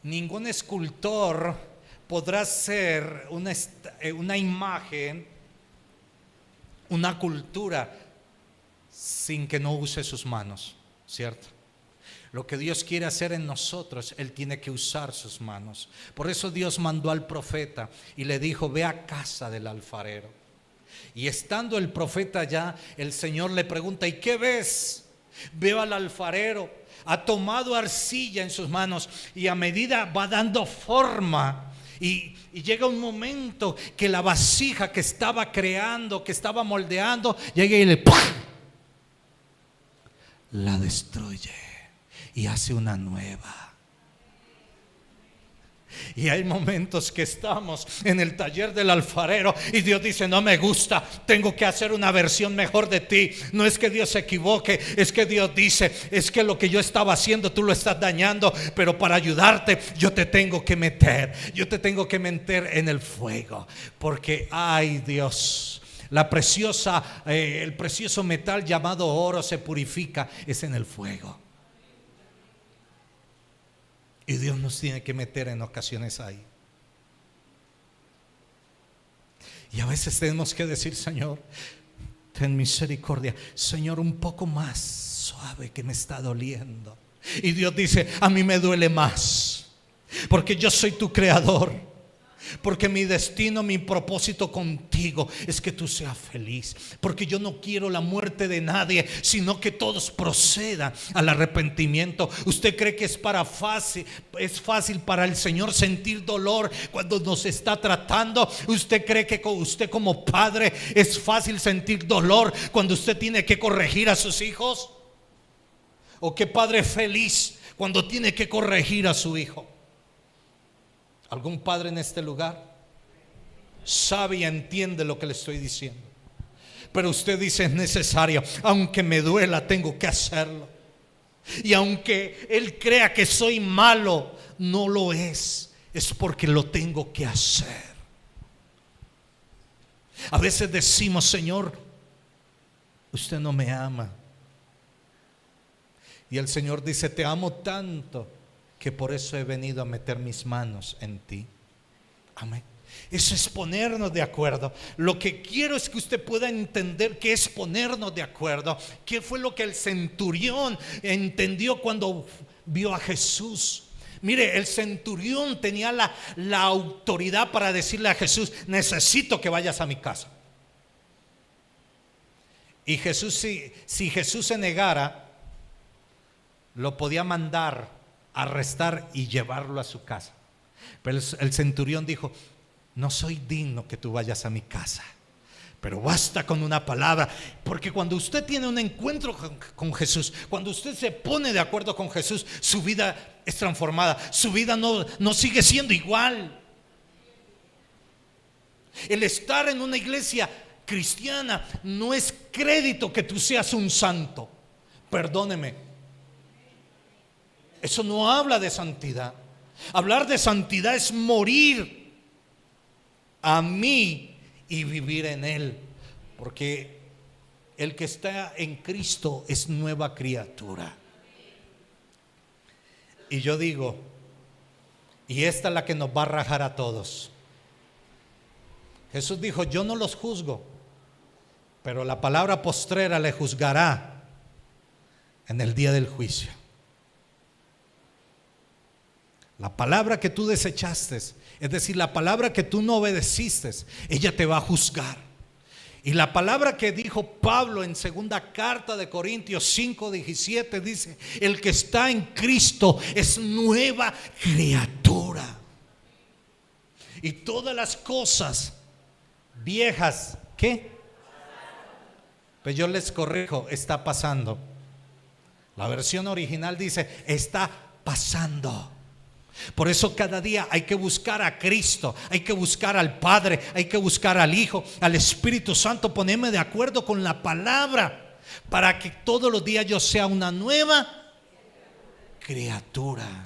Ningún escultor podrá hacer una imagen, una cultura, sin que no use sus manos, ¿cierto? Lo que Dios quiere hacer en nosotros, Él tiene que usar sus manos. Por eso Dios mandó al profeta y le dijo: ve a casa del alfarero. Y estando el profeta allá, el Señor le pregunta: ¿y qué ves? Veo al alfarero, ha tomado arcilla en sus manos y a medida va dando forma. Y llega un momento que la vasija que estaba creando, que estaba moldeando, llega y le ¡pum!, la destruye y hace una nueva. Y hay momentos que estamos en el taller del alfarero y Dios dice: no me gusta, tengo que hacer una versión mejor de ti. No es que Dios se equivoque, es que Dios dice: es que lo que yo estaba haciendo tú lo estás dañando, pero para ayudarte yo te tengo que meter en el fuego. Porque ay Dios, el precioso metal llamado oro se purifica es en el fuego. Y Dios nos tiene que meter en ocasiones ahí. Y a veces tenemos que decir: Señor, ten misericordia, Señor, un poco más suave, que me está doliendo. Y Dios dice: a mí me duele más, porque yo soy tu creador. Porque mi destino, mi propósito contigo es que tú seas feliz. Porque yo no quiero la muerte de nadie, sino que todos procedan al arrepentimiento. ¿Usted cree que es fácil para el Señor sentir dolor cuando nos está tratando? ¿Usted cree que usted como padre es fácil sentir dolor cuando usted tiene que corregir a sus hijos? ¿O qué padre feliz cuando tiene que corregir a su hijo? ¿Algún padre en este lugar sabe y entiende lo que le estoy diciendo? Pero usted dice: es necesario, aunque me duela, tengo que hacerlo. Y aunque él crea que soy malo, no lo es porque lo tengo que hacer. A veces decimos: Señor, usted no me ama. Y el Señor dice: te amo tanto que por eso he venido a meter mis manos en ti. Amén. Eso es ponernos de acuerdo. Lo que quiero es que usted pueda entender qué es ponernos de acuerdo. ¿Qué fue lo que el centurión entendió cuando vio a Jesús? Mire, el centurión tenía la autoridad para decirle a Jesús: necesito que vayas a mi casa. Y Jesús, si Jesús se negara, lo podía mandar, arrestar y llevarlo a su casa. Pero el centurión dijo: no soy digno que tú vayas a mi casa, pero basta con una palabra. Porque cuando usted tiene un encuentro con Jesús, cuando usted se pone de acuerdo con Jesús, su vida es transformada. Su vida no sigue siendo igual. El estar en una iglesia cristiana no es crédito que tú seas un santo. Perdóneme, eso no habla de santidad. Hablar de santidad es morir a mí y vivir en Él. Porque el que está en Cristo es nueva criatura. Y yo digo, y esta es la que nos va a rajar a todos. Jesús dijo: yo no los juzgo, pero la palabra postrera le juzgará en el día del juicio. La palabra que tú desechaste, es decir, la palabra que tú no obedeciste, ella te va a juzgar. Y la palabra que dijo Pablo en segunda carta de Corintios 5:17 dice: el que está en Cristo es nueva criatura, y todas las cosas viejas, ¿qué? Pues yo les corrijo, está pasando. La versión original dice: está pasando. Por eso cada día hay que buscar a Cristo, hay que buscar al Padre, hay que buscar al Hijo, al Espíritu Santo, ponerme de acuerdo con la palabra para que todos los días yo sea una nueva criatura.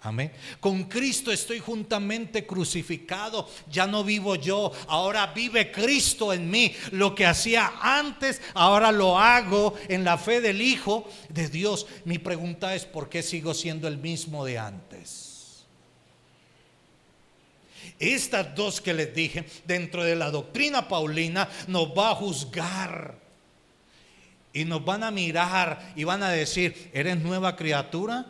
Amén. Con Cristo estoy juntamente crucificado. Ya no vivo yo, ahora vive Cristo en mí. Lo que hacía antes, ahora lo hago en la fe del Hijo de Dios. Mi pregunta es: ¿por qué sigo siendo el mismo de antes? Estas dos que les dije, dentro de la doctrina paulina, nos va a juzgar y nos van a mirar y van a decir: ¿eres nueva criatura?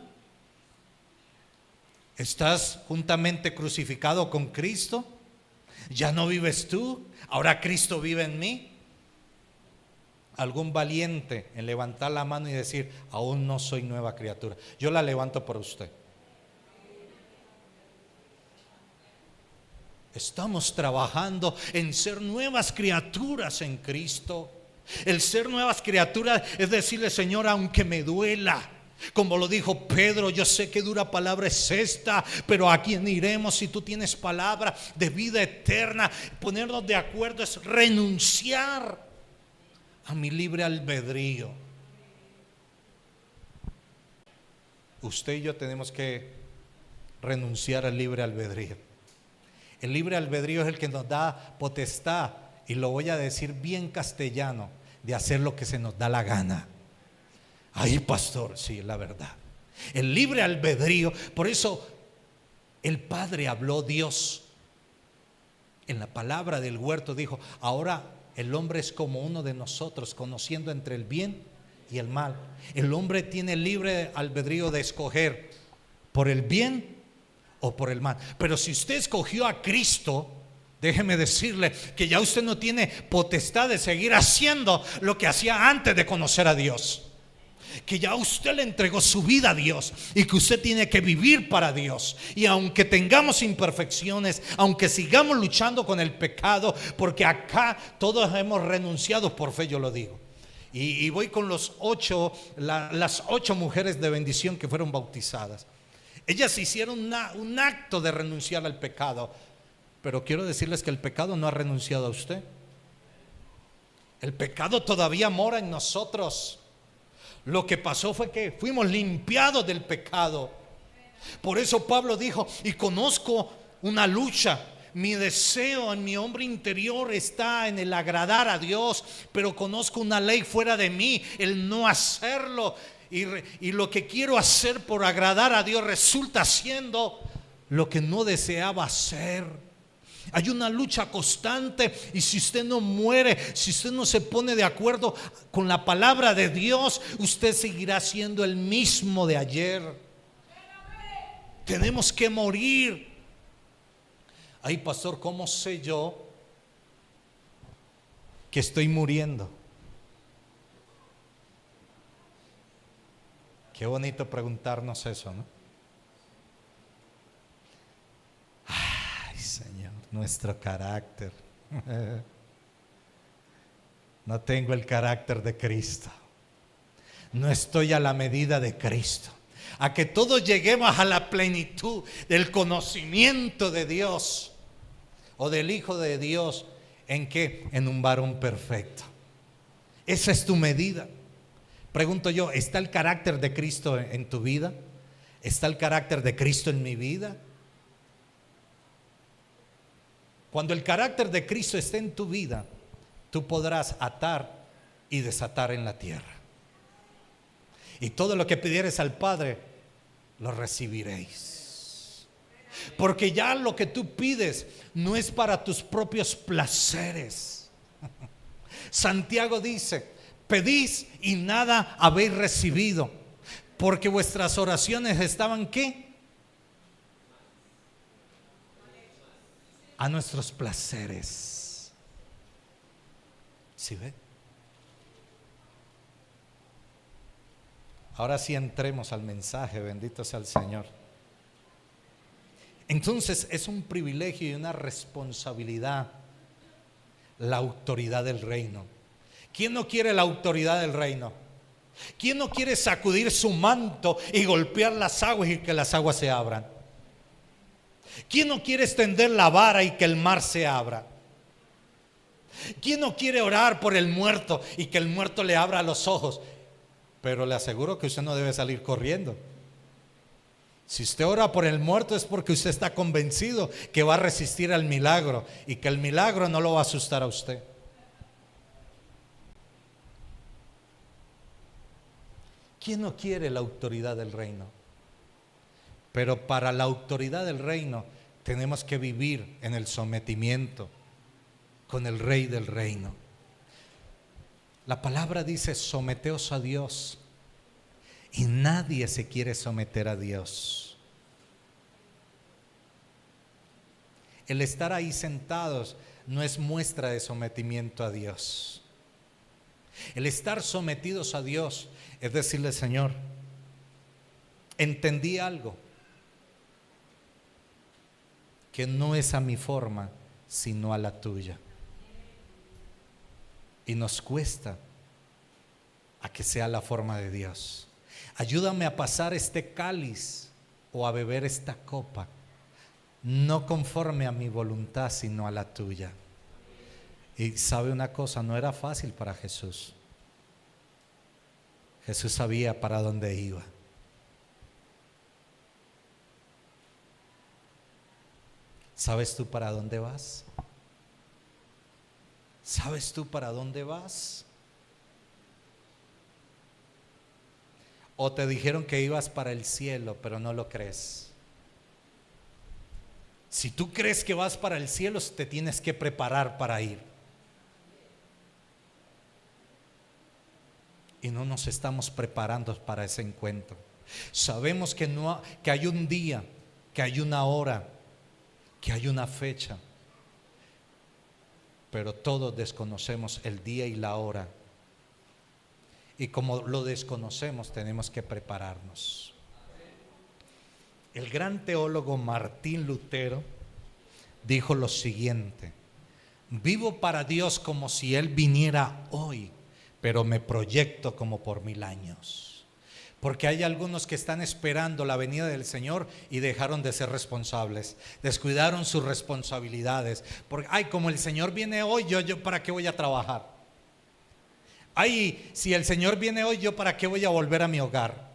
¿Estás juntamente crucificado con Cristo? ¿Ya no vives tú? ¿Ahora Cristo vive en mí? Algún valiente en levantar la mano y decir: aún no soy nueva criatura. Yo la levanto por usted. Estamos trabajando en ser nuevas criaturas en Cristo. El ser nuevas criaturas es decirle: Señor, aunque me duela, como lo dijo Pedro, yo sé que dura palabra es esta, pero ¿a quién iremos si tú tienes palabra de vida eterna? Ponernos de acuerdo es renunciar a mi libre albedrío. Usted y yo tenemos que renunciar al libre albedrío. El libre albedrío es el que nos da potestad, y lo voy a decir bien castellano, de hacer lo que se nos da la gana. Ay, pastor, sí, la verdad. El libre albedrío. Por eso el Padre habló, Dios en la palabra del huerto dijo: ahora el hombre es como uno de nosotros, conociendo entre el bien y el mal. El hombre tiene libre albedrío de escoger por el bien o por el mal. Pero si usted escogió a Cristo, déjeme decirle que ya usted no tiene potestad de seguir haciendo lo que hacía antes de conocer a Dios. Que ya usted le entregó su vida a Dios y que usted tiene que vivir para Dios. Y aunque tengamos imperfecciones, aunque sigamos luchando con el pecado, porque acá todos hemos renunciado por fe, yo lo digo. Y voy con las 8 mujeres de bendición que fueron bautizadas. Ellas hicieron un acto de renunciar al pecado. Pero quiero decirles que el pecado no ha renunciado a usted. El pecado todavía mora en nosotros. Lo que pasó fue que fuimos limpiados del pecado. Por eso Pablo dijo: y conozco una lucha. Mi deseo en mi hombre interior está en el agradar a Dios, pero conozco una ley fuera de mí, el no hacerlo. y lo que quiero hacer por agradar a Dios resulta siendo lo que no deseaba hacer. Hay una lucha constante, y si usted no muere, si usted no se pone de acuerdo con la palabra de Dios, usted seguirá siendo el mismo de ayer. Tenemos que morir. Ay, pastor, ¿cómo sé yo que estoy muriendo? Qué bonito preguntarnos eso, ¿no? Ay, Señor, nuestro carácter. No tengo el carácter de Cristo. No estoy a la medida de Cristo. A que todos lleguemos a la plenitud del conocimiento de Dios o del Hijo de Dios. ¿En qué? En un varón perfecto. Esa es tu medida. Pregunto yo, ¿está el carácter de Cristo en tu vida? ¿Está el carácter de Cristo en mi vida? Cuando el carácter de Cristo esté en tu vida, tú podrás atar y desatar en la tierra. Y todo lo que pidieres al Padre, lo recibiréis. Porque ya lo que tú pides no es para tus propios placeres. Santiago dice: pedís y nada habéis recibido, porque vuestras oraciones estaban ¿qué? A nuestros placeres. ¿Sí ve? Ahora sí entremos al mensaje, bendito sea el Señor. Entonces es un privilegio y una responsabilidad la autoridad del reino. ¿Quién no quiere la autoridad del reino? ¿Quién no quiere sacudir su manto y golpear las aguas y que las aguas se abran? ¿Quién no quiere extender la vara y que el mar se abra? ¿Quién no quiere orar por el muerto y que el muerto le abra los ojos? Pero le aseguro que usted no debe salir corriendo. Si usted ora por el muerto es porque usted está convencido que va a resistir al milagro y que el milagro no lo va a asustar a usted. ¿Quién no quiere la autoridad del reino? Pero para la autoridad del reino tenemos que vivir en el sometimiento con el Rey del reino. La palabra dice: someteos a Dios. Y nadie se quiere someter a Dios. El estar ahí sentados no es muestra de sometimiento a Dios. El estar sometidos a Dios es decirle: Señor, entendí algo, que no es a mi forma, sino a la tuya. Y nos cuesta a que sea la forma de Dios. Ayúdame a pasar este cáliz o a beber esta copa, no conforme a mi voluntad, sino a la tuya. Y sabe una cosa, no era fácil para Jesús. Jesús sabía para dónde iba. ¿Sabes tú para dónde vas? ¿Sabes tú para dónde vas? O te dijeron que ibas para el cielo, pero no lo crees. Si tú crees que vas para el cielo, te tienes que preparar para ir. Y no nos estamos preparando para ese encuentro. Sabemos que hay un día, que hay una hora, que hay una fecha, pero todos desconocemos el día y la hora. Y como lo desconocemos, tenemos que prepararnos. El gran teólogo Martín Lutero dijo lo siguiente: vivo para Dios como si Él viniera hoy, pero me proyecto como por 1000 años. Porque hay algunos que están esperando la venida del Señor y dejaron de ser responsables, descuidaron sus responsabilidades. Porque, como el Señor viene hoy, yo ¿para qué voy a trabajar? Si el Señor viene hoy, ¿yo para qué voy a volver a mi hogar?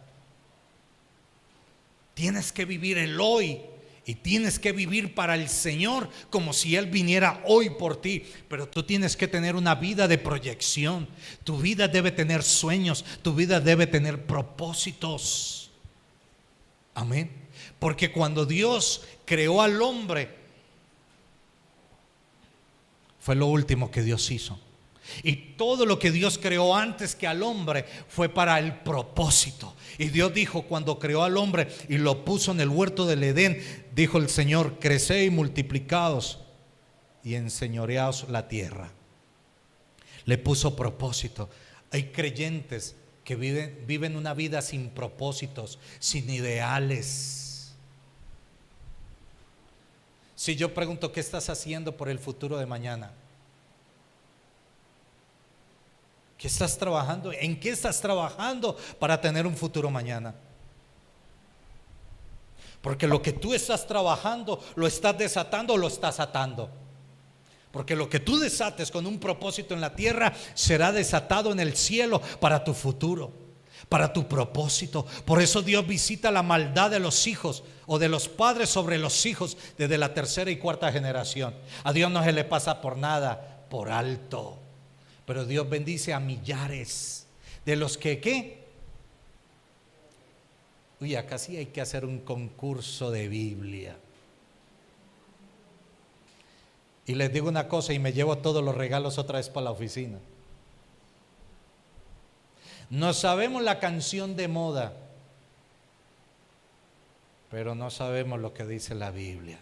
Tienes que vivir el hoy Y tienes que vivir para el Señor como si Él viniera hoy por ti. Pero tú tienes que tener una vida de proyección. Tu vida debe tener sueños. Tu vida debe tener propósitos. Amén. Porque cuando Dios creó al hombre, fue lo último que Dios hizo. Y todo lo que Dios creó antes que al hombre fue para el propósito. Y Dios dijo, cuando creó al hombre y lo puso en el huerto del Edén, dijo el Señor: creced y multiplicaos y enseñoreaos la tierra. Le puso propósito. Hay creyentes que viven una vida sin propósitos, sin ideales. Si yo pregunto, ¿qué estás haciendo por el futuro de mañana? ¿Qué estás trabajando? ¿En qué estás trabajando para tener un futuro mañana? Porque lo que tú estás trabajando, ¿lo estás desatando o lo estás atando? Porque lo que tú desates con un propósito en la tierra será desatado en el cielo para tu futuro, para tu propósito. Por eso Dios visita la maldad de los hijos o de los padres sobre los hijos desde la tercera y cuarta generación. A Dios no se le pasa por nada por alto. Pero Dios bendice a millares de los que, ¿qué? Uy, acá sí hay que hacer un concurso de Biblia. Y les digo una cosa, y me llevo todos los regalos otra vez para la oficina. No sabemos la canción de moda, pero no sabemos lo que dice la Biblia.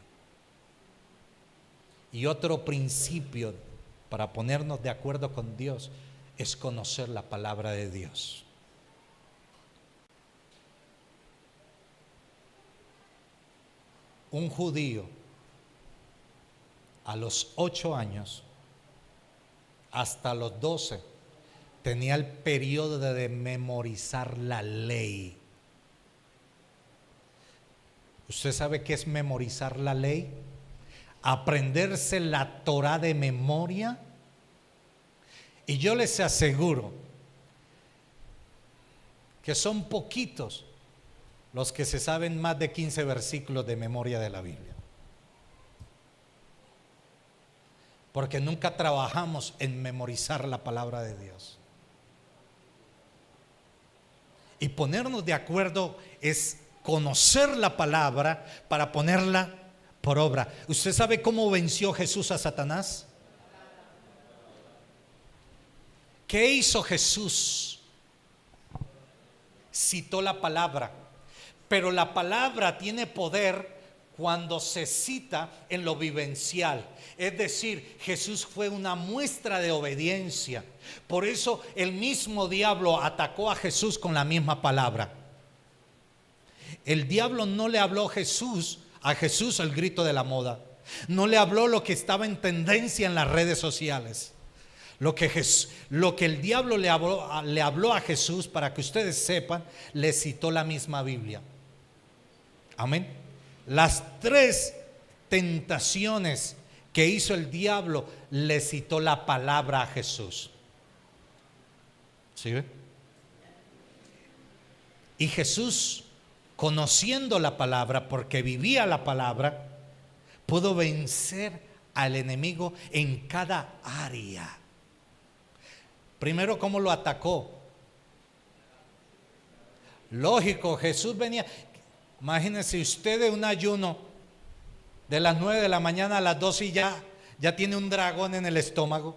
Y otro principio para ponernos de acuerdo con Dios es conocer la palabra de Dios. Un judío a los 8 años hasta los 12 tenía el periodo de memorizar la ley. ¿Usted sabe qué es memorizar la ley? Aprenderse la Torá de memoria. Y yo les aseguro que son poquitos los que se saben más de 15 versículos de memoria de la Biblia. Porque nunca trabajamos en memorizar la palabra de Dios. Y ponernos de acuerdo es conocer la palabra para ponerla por obra. ¿Usted sabe cómo venció Jesús a Satanás? ¿Qué hizo Jesús? Citó la palabra, pero la palabra tiene poder cuando se cita en lo vivencial. Es decir, Jesús fue una muestra de obediencia. Por eso el mismo diablo atacó a Jesús con la misma palabra. El diablo no le habló a Jesús el grito de la moda. No le habló lo que estaba en tendencia en las redes sociales. Lo que el diablo le habló a Jesús, para que ustedes sepan, le citó la misma Biblia. Amén. Las 3 tentaciones que hizo el diablo, le citó la palabra a Jesús. ¿Sí ve? Y Jesús, conociendo la palabra, porque vivía la palabra, pudo vencer al enemigo en cada área. Primero, ¿cómo lo atacó? Lógico, Jesús venía. Imagínense usted de un ayuno de las 9 de la mañana a las 12 y ya tiene un dragón en el estómago.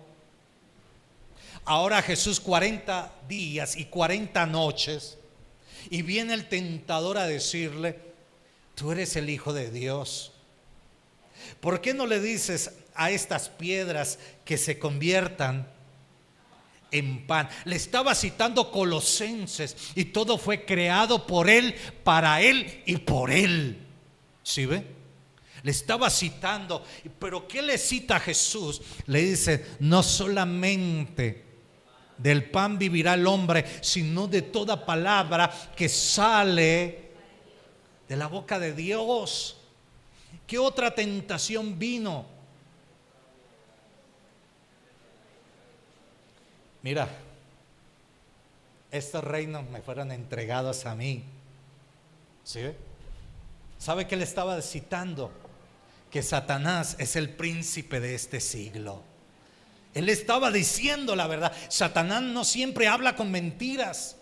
Ahora Jesús 40 días y 40 noches, y viene el tentador a decirle: tú eres el Hijo de Dios. ¿Por qué no le dices a estas piedras que se conviertan en pan? Le estaba citando Colosenses, y todo fue creado por Él, para Él y por Él. ¿Sí ve? Le estaba citando. Pero ¿qué le cita a Jesús? Le dice: no solamente del pan vivirá el hombre, sino de toda palabra que sale de la boca de Dios. ¿Qué otra tentación vino? Mira, estos reinos me fueron entregados a mí. ¿Sí? ¿Sabe qué le estaba citando? Que Satanás es el príncipe de este siglo. Él estaba diciendo la verdad. Satanás no siempre habla con mentiras,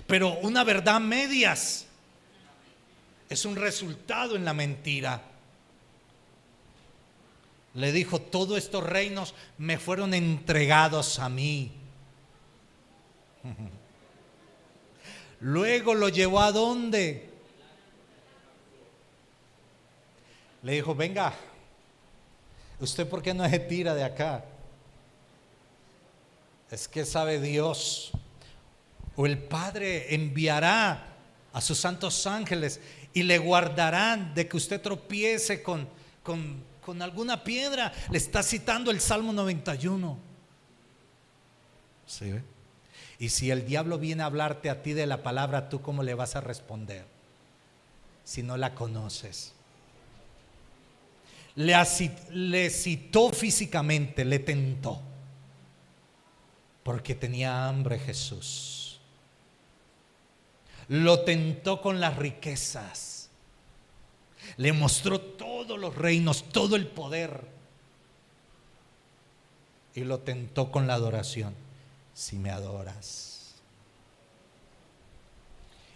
pero una verdad a medias es un resultado en la mentira. Le dijo: todos estos reinos me fueron entregados a mí. Luego lo llevó ¿a dónde? Le dijo: venga, ¿usted por qué no se tira de acá? Es que sabe Dios, o el Padre enviará a sus santos ángeles y le guardarán de que usted tropiece con alguna piedra. Le está citando el Salmo 91. ¿Sí ve? Y si el diablo viene a hablarte a ti de la palabra, ¿tú cómo le vas a responder si no la conoces? Le citó físicamente, le tentó, porque tenía hambre Jesús. Lo tentó con las riquezas, le mostró todos los reinos, todo el poder, y lo tentó con la adoración. Si me adoras.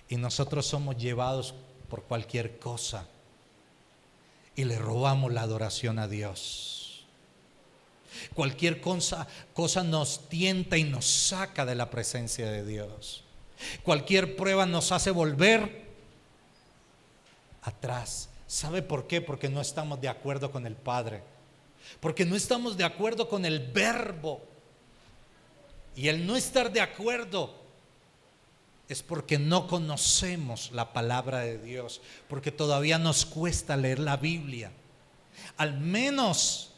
Y nosotros somos llevados por cualquier cosa y le robamos la adoración a Dios. Cualquier cosa nos tienta y nos saca de la presencia de Dios. Cualquier prueba nos hace volver atrás. ¿Sabe por qué? Porque no estamos de acuerdo con el Padre, porque no estamos de acuerdo con el Verbo. Y el no estar de acuerdo es porque no conocemos la palabra de Dios, porque todavía nos cuesta leer la Biblia. Al menos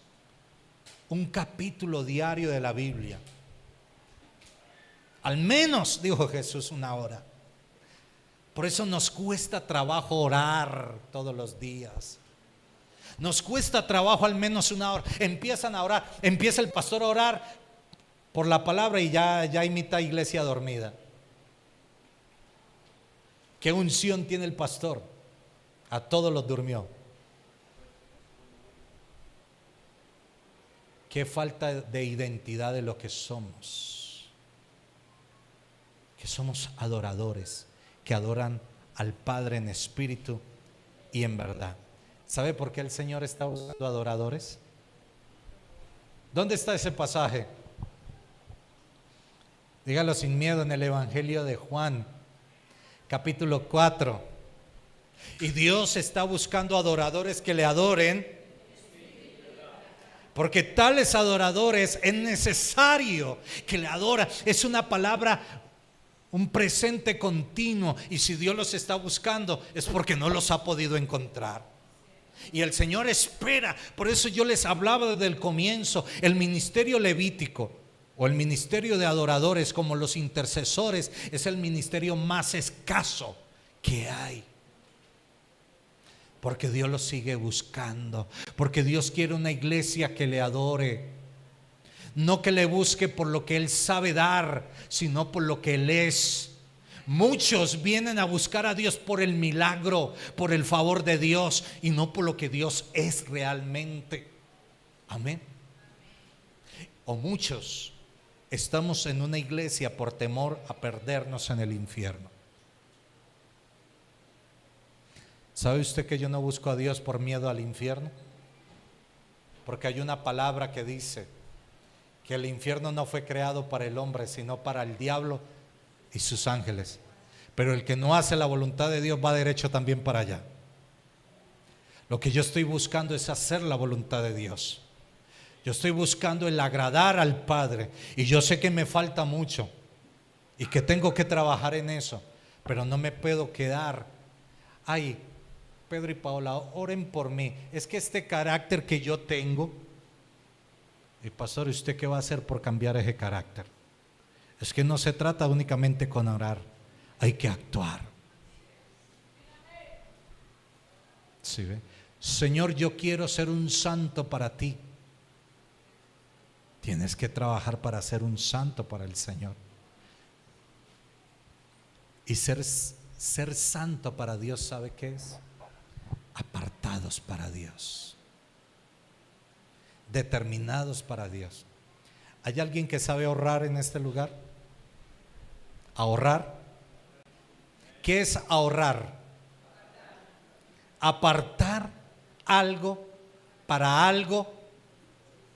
un capítulo diario de la Biblia. Al menos, dijo Jesús, 1 hora. Por eso nos cuesta trabajo orar todos los días. Nos cuesta trabajo al menos 1 hora. Empiezan a orar, empieza el pastor a orar por la palabra y ya hay mitad iglesia dormida. ¿Qué unción tiene el pastor? A todos los durmió. Qué falta de identidad de lo que somos. Que somos adoradores, que adoran al Padre en espíritu y en verdad. ¿Sabe por qué el Señor está buscando adoradores? ¿Dónde está ese pasaje? Dígalo sin miedo, en el Evangelio de Juan, capítulo 4. Y Dios está buscando adoradores que le adoren, porque tales adoradores es necesario que le adoren. Es una palabra, un presente continuo. Y si Dios los está buscando es porque no los ha podido encontrar. Y el Señor espera. Por eso yo les hablaba desde el comienzo. El ministerio levítico o el ministerio de adoradores, como los intercesores, es el ministerio más escaso que hay. Porque Dios lo sigue buscando. Porque Dios quiere una iglesia que le adore. No que le busque por lo que Él sabe dar, sino por lo que Él es. Muchos vienen a buscar a Dios por el milagro, por el favor de Dios, y no por lo que Dios es realmente. Amén. O muchos estamos en una iglesia por temor a perdernos en el infierno. ¿Sabe usted que yo no busco a Dios por miedo al infierno? Porque hay una palabra que dice que el infierno no fue creado para el hombre, sino para el diablo y sus ángeles. Pero el que no hace la voluntad de Dios va derecho también para allá. Lo que yo estoy buscando es hacer la voluntad de Dios. Yo estoy buscando el agradar al Padre. Y yo sé que me falta mucho y que tengo que trabajar en eso, pero no me puedo quedar. Ay, Pedro y Paola, oren por mí. Es que este carácter que yo tengo. Y pastor, ¿usted qué va a hacer por cambiar ese carácter? Es que no se trata únicamente con orar, hay que actuar. ¿Sí ve? Señor, yo quiero ser un santo para ti. Tienes que trabajar para ser un santo para el Señor. Y ser santo para Dios, ¿sabe qué es? apartados para Dios, determinados para Dios. ¿Hay alguien que sabe ahorrar en este lugar? ¿Ahorrar? ¿Qué es ahorrar? Apartar algo para algo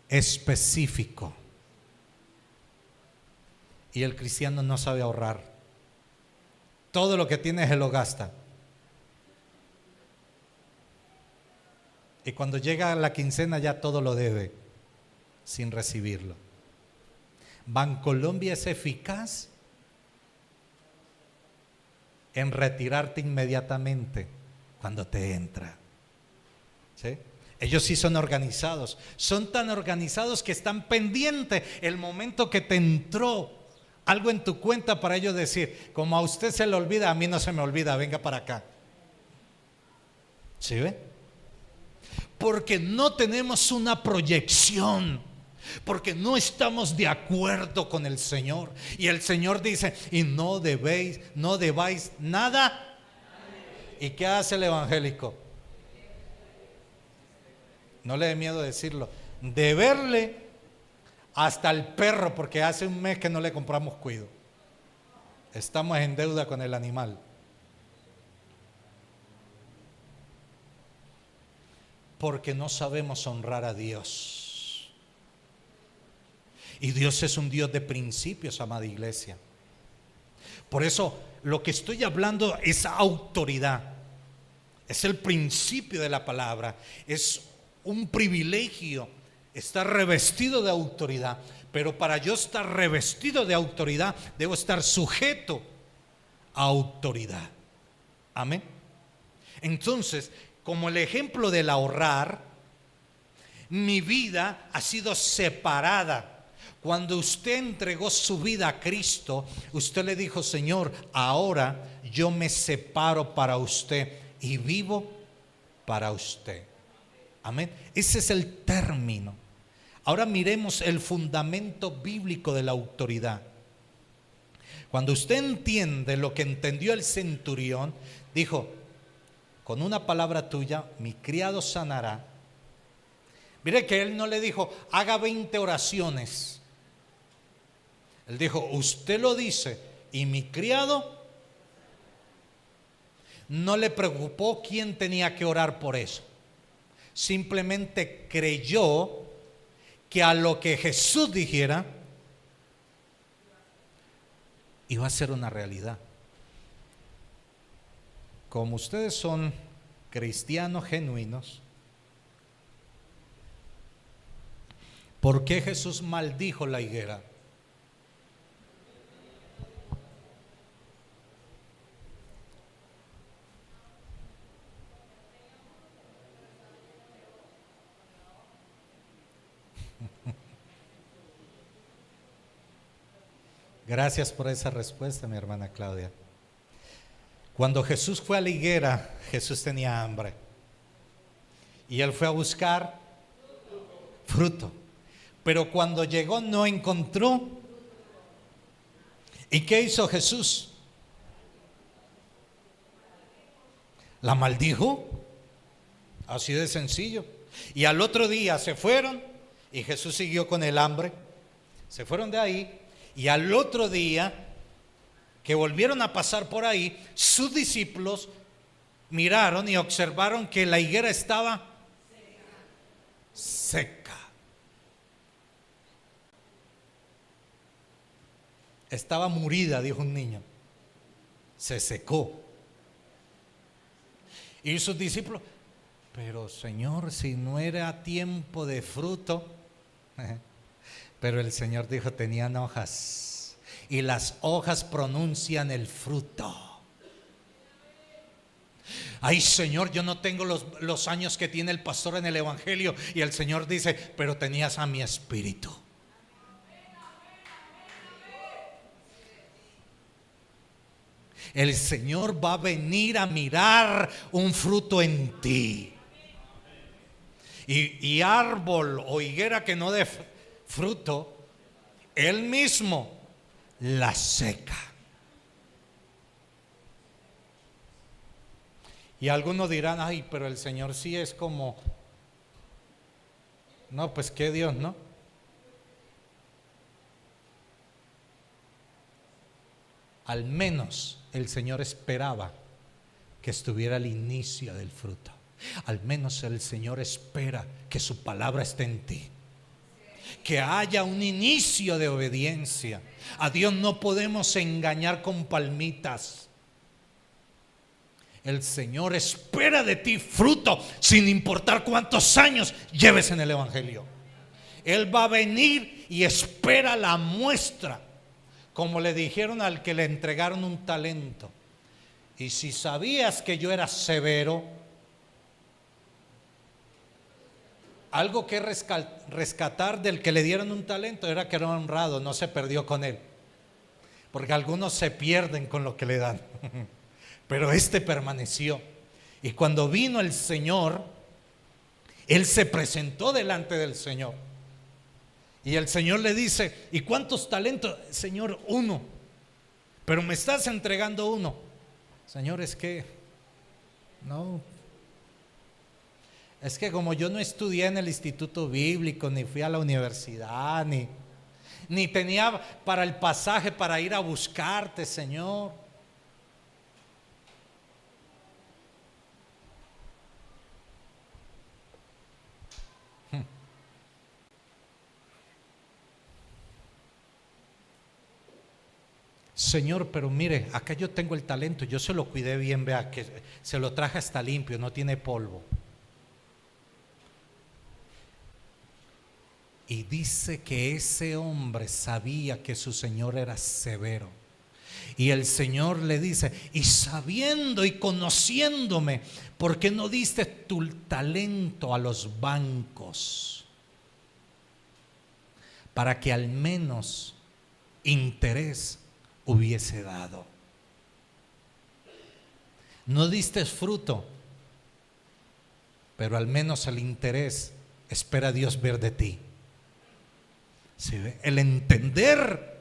específico. Y el cristiano no sabe ahorrar. Todo lo que tiene se lo gasta. Y cuando llega la quincena ya todo lo debe sin recibirlo. Bancolombia es eficaz en retirarte inmediatamente cuando te entra. ¿Sí? Ellos sí son organizados. Son tan organizados que están pendientes el momento que te entró algo en tu cuenta para ellos decir, como a usted se le olvida, a mí no se me olvida, venga para acá. ¿Sí ve? Porque no tenemos una proyección, porque no estamos de acuerdo con el Señor. Y el Señor dice, y no debáis nada. ¿Y qué hace el evangélico? No le dé miedo decirlo. Deberle hasta el perro, porque hace un mes que no le compramos cuido. Estamos en deuda con el animal. Porque no sabemos honrar a Dios. Y Dios es un Dios de principios, amada iglesia. Por eso lo que estoy hablando es autoridad. Es el principio de la palabra. Es un privilegio estar revestido de autoridad. Pero para yo estar revestido de autoridad, debo estar sujeto a autoridad. Amén. Entonces, como el ejemplo del ahorrar, mi vida ha sido separada. Cuando usted entregó su vida a Cristo, usted le dijo, Señor, ahora yo me separo para usted y vivo para usted. Amén. Ese es el término. Ahora miremos el fundamento bíblico de la autoridad. Cuando usted entiende lo que entendió el centurión, dijo, con una palabra tuya, mi criado sanará. Mire que él no le dijo, haga 20 oraciones. Él dijo, usted lo dice y mi criado. No le preocupó quién tenía que orar por eso. Simplemente creyó que a lo que Jesús dijera iba a ser una realidad. Como ustedes son cristianos genuinos, ¿por qué Jesús maldijo la higuera? Gracias por esa respuesta, mi hermana Claudia. Cuando Jesús fue a la higuera, Jesús tenía hambre. Y él fue a buscar fruto. Pero cuando llegó no encontró. ¿Y qué hizo Jesús? La maldijo. Así de sencillo. Y al otro día se fueron y Jesús siguió con el hambre. Se fueron de ahí. Y al otro día que volvieron a pasar por ahí, sus discípulos miraron y observaron que la higuera estaba seca. Estaba murida, dijo un niño. Se secó. Y sus discípulos, pero Señor, si no era tiempo de fruto. Pero el Señor dijo, tenían hojas y las hojas pronuncian el fruto. Ay, Señor, yo no tengo los años que tiene el pastor en el evangelio. Y el Señor dice, pero tenías a mi espíritu. El Señor va a venir a mirar un fruto en ti. Y árbol o higuera que no dé fruto, Él mismo la seca. Y algunos dirán, ay, pero el Señor sí es como, no, pues qué Dios, ¿no? Al menos el Señor esperaba que estuviera al inicio del fruto. Al menos el Señor espera que su palabra esté en ti, que haya un inicio de obediencia. A Dios no podemos engañar con palmitas. El Señor espera de ti fruto, sin importar cuántos años lleves en el Evangelio. Él va a venir y espera la muestra, como le dijeron al que le entregaron un talento. Y si sabías que yo era severo, algo que rescatar del que le dieron un talento era que era honrado, no se perdió con él. Porque algunos se pierden con lo que le dan. Pero este permaneció. Y cuando vino el Señor, él se presentó delante del Señor. Y el Señor le dice, ¿y cuántos talentos? Señor, uno. Pero me estás entregando uno. Señor, es que no. Es que como yo no estudié en el instituto bíblico, ni fui a la universidad, ni tenía para el pasaje para ir a buscarte, Señor. Señor, pero mire, acá yo tengo el talento, yo se lo cuidé bien, vea que se lo traje hasta limpio, no tiene polvo. Y dice que ese hombre sabía que su Señor era severo. Y el Señor le dice, y sabiendo y conociéndome, ¿por qué no diste tu talento a los bancos? Para que al menos interés hubiese dado. No diste fruto, pero al menos el interés espera Dios ver de ti. ¿Sí ve? El entender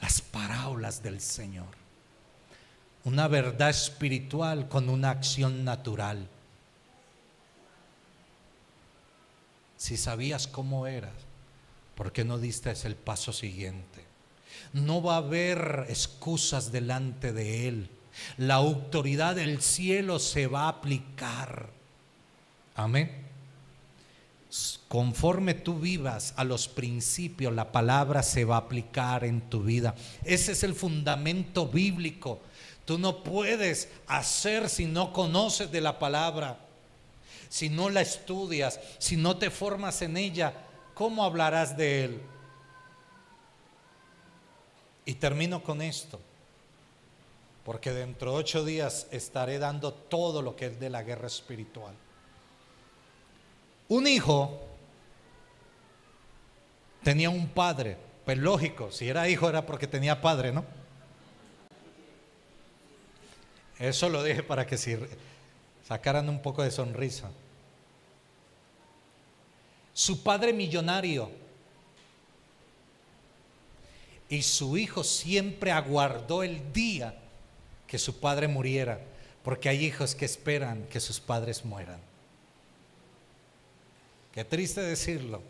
las parábolas del Señor, una verdad espiritual con una acción natural. Si sabías cómo eras, ¿por qué no diste el paso siguiente? No va a haber excusas delante de Él. La autoridad del cielo se va a aplicar. Amén. Conforme tú vivas a los principios, la palabra se va a aplicar en tu vida. Ese es el fundamento bíblico. Tú no puedes hacer si no conoces de la palabra, si no la estudias, si no te formas en ella. ¿Cómo hablarás de Él? Y termino con esto, porque dentro de 8 días estaré dando todo lo que es de la guerra espiritual. Un hijo tenía un padre, pues lógico, si era hijo era porque tenía padre, ¿no? Eso lo dije para que sacaran un poco de sonrisa. Su padre millonario, y su hijo siempre aguardó el día que su padre muriera, porque hay hijos que esperan que sus padres mueran. Qué triste decirlo.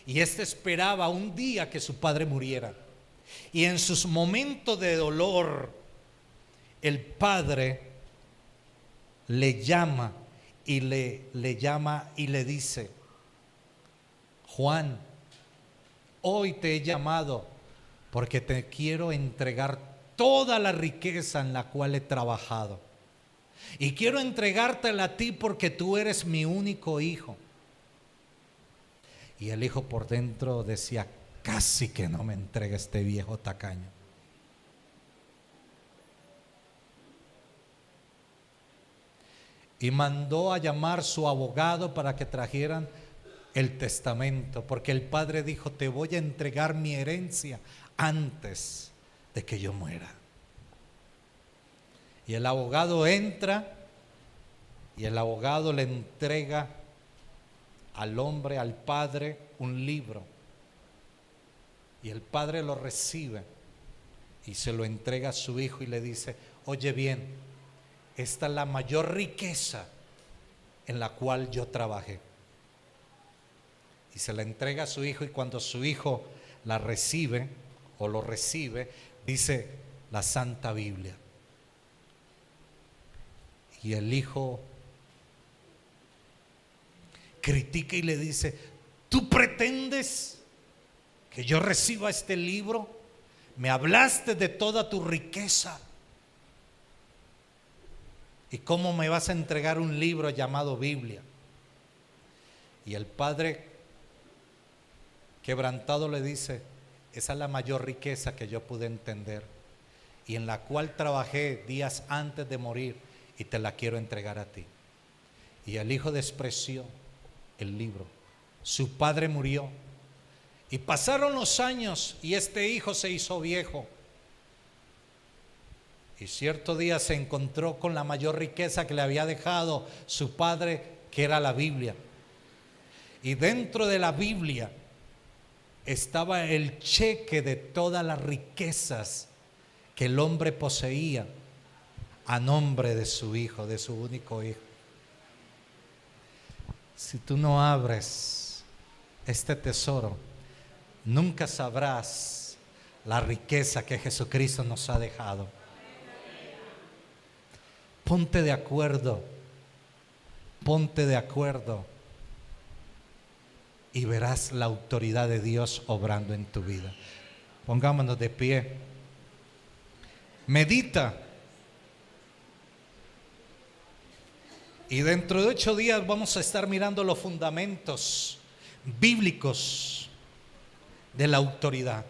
Y este esperaba un día que su padre muriera. Y en sus momentos de dolor, el padre le llama y le dice: Juan, hoy te he llamado porque te quiero entregar toda la riqueza en la cual he trabajado. Y quiero entregártela a ti porque tú eres mi único hijo. Y el hijo por dentro decía: casi que no me entrega este viejo tacaño. Y mandó a llamar su abogado para que trajeran el testamento, porque el padre dijo: te voy a entregar mi herencia antes de que yo muera. Y el abogado entra y el abogado le entrega al hombre, al padre, un libro. Y el padre lo recibe y se lo entrega a su hijo y le dice: oye bien, esta es la mayor riqueza en la cual yo trabajé. Y se la entrega a su hijo, y cuando su hijo la recibe o lo recibe, dice la Santa Biblia. Y el hijo critica y le dice: ¿tú pretendes que yo reciba este libro? Me hablaste de toda tu riqueza, ¿y cómo me vas a entregar un libro llamado Biblia? Y el padre, quebrantado, le dice: esa es la mayor riqueza que yo pude entender y en la cual trabajé días antes de morir, y te la quiero entregar a ti. Y el hijo despreció el libro. Su padre murió y pasaron los años, y este hijo se hizo viejo, y cierto día se encontró con la mayor riqueza que le había dejado su padre, que era la Biblia. Y dentro de la Biblia estaba el cheque de todas las riquezas que el hombre poseía a nombre de su hijo, de su único hijo. Si tú no abres este tesoro, nunca sabrás la riqueza que Jesucristo nos ha dejado. Ponte de acuerdo, y verás la autoridad de Dios obrando en tu vida. Pongámonos de pie. Medita. Y dentro de 8 días vamos a estar mirando los fundamentos bíblicos de la autoridad.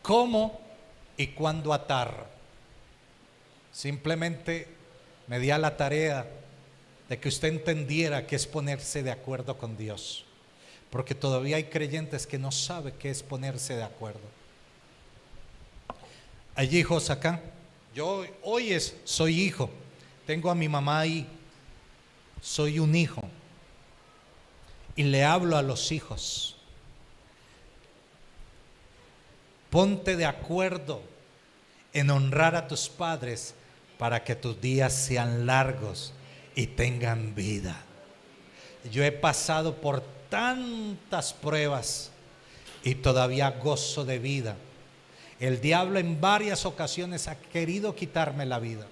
¿Cómo y cuándo atar? Simplemente me di a la tarea de que usted entendiera qué es ponerse de acuerdo con Dios, porque todavía hay creyentes que no saben qué es ponerse de acuerdo. ¿Hay hijos acá? Yo hoy soy hijo, tengo a mi mamá ahí, soy un hijo y le hablo a los hijos. Ponte de acuerdo en honrar a tus padres para que tus días sean largos y tengan vida. Yo he pasado por tantas pruebas y todavía gozo de vida. El diablo en varias ocasiones ha querido quitarme la vida,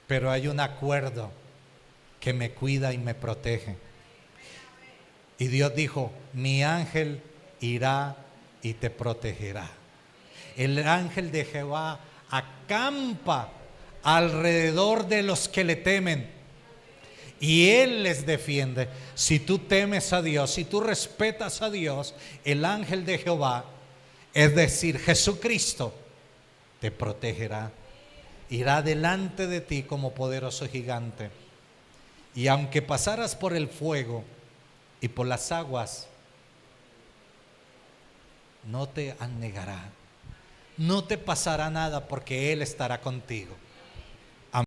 pero hay un acuerdo que me cuida y me protege. Y Dios dijo: mi ángel irá y te protegerá. El ángel de Jehová acampa alrededor de los que le temen, y Él les defiende. Si tú temes a Dios, si tú respetas a Dios, el ángel de Jehová, es decir, Jesucristo, te protegerá. Irá delante de ti como poderoso gigante. Y aunque pasaras por el fuego y por las aguas, no te anegará, no te pasará nada, porque Él estará contigo.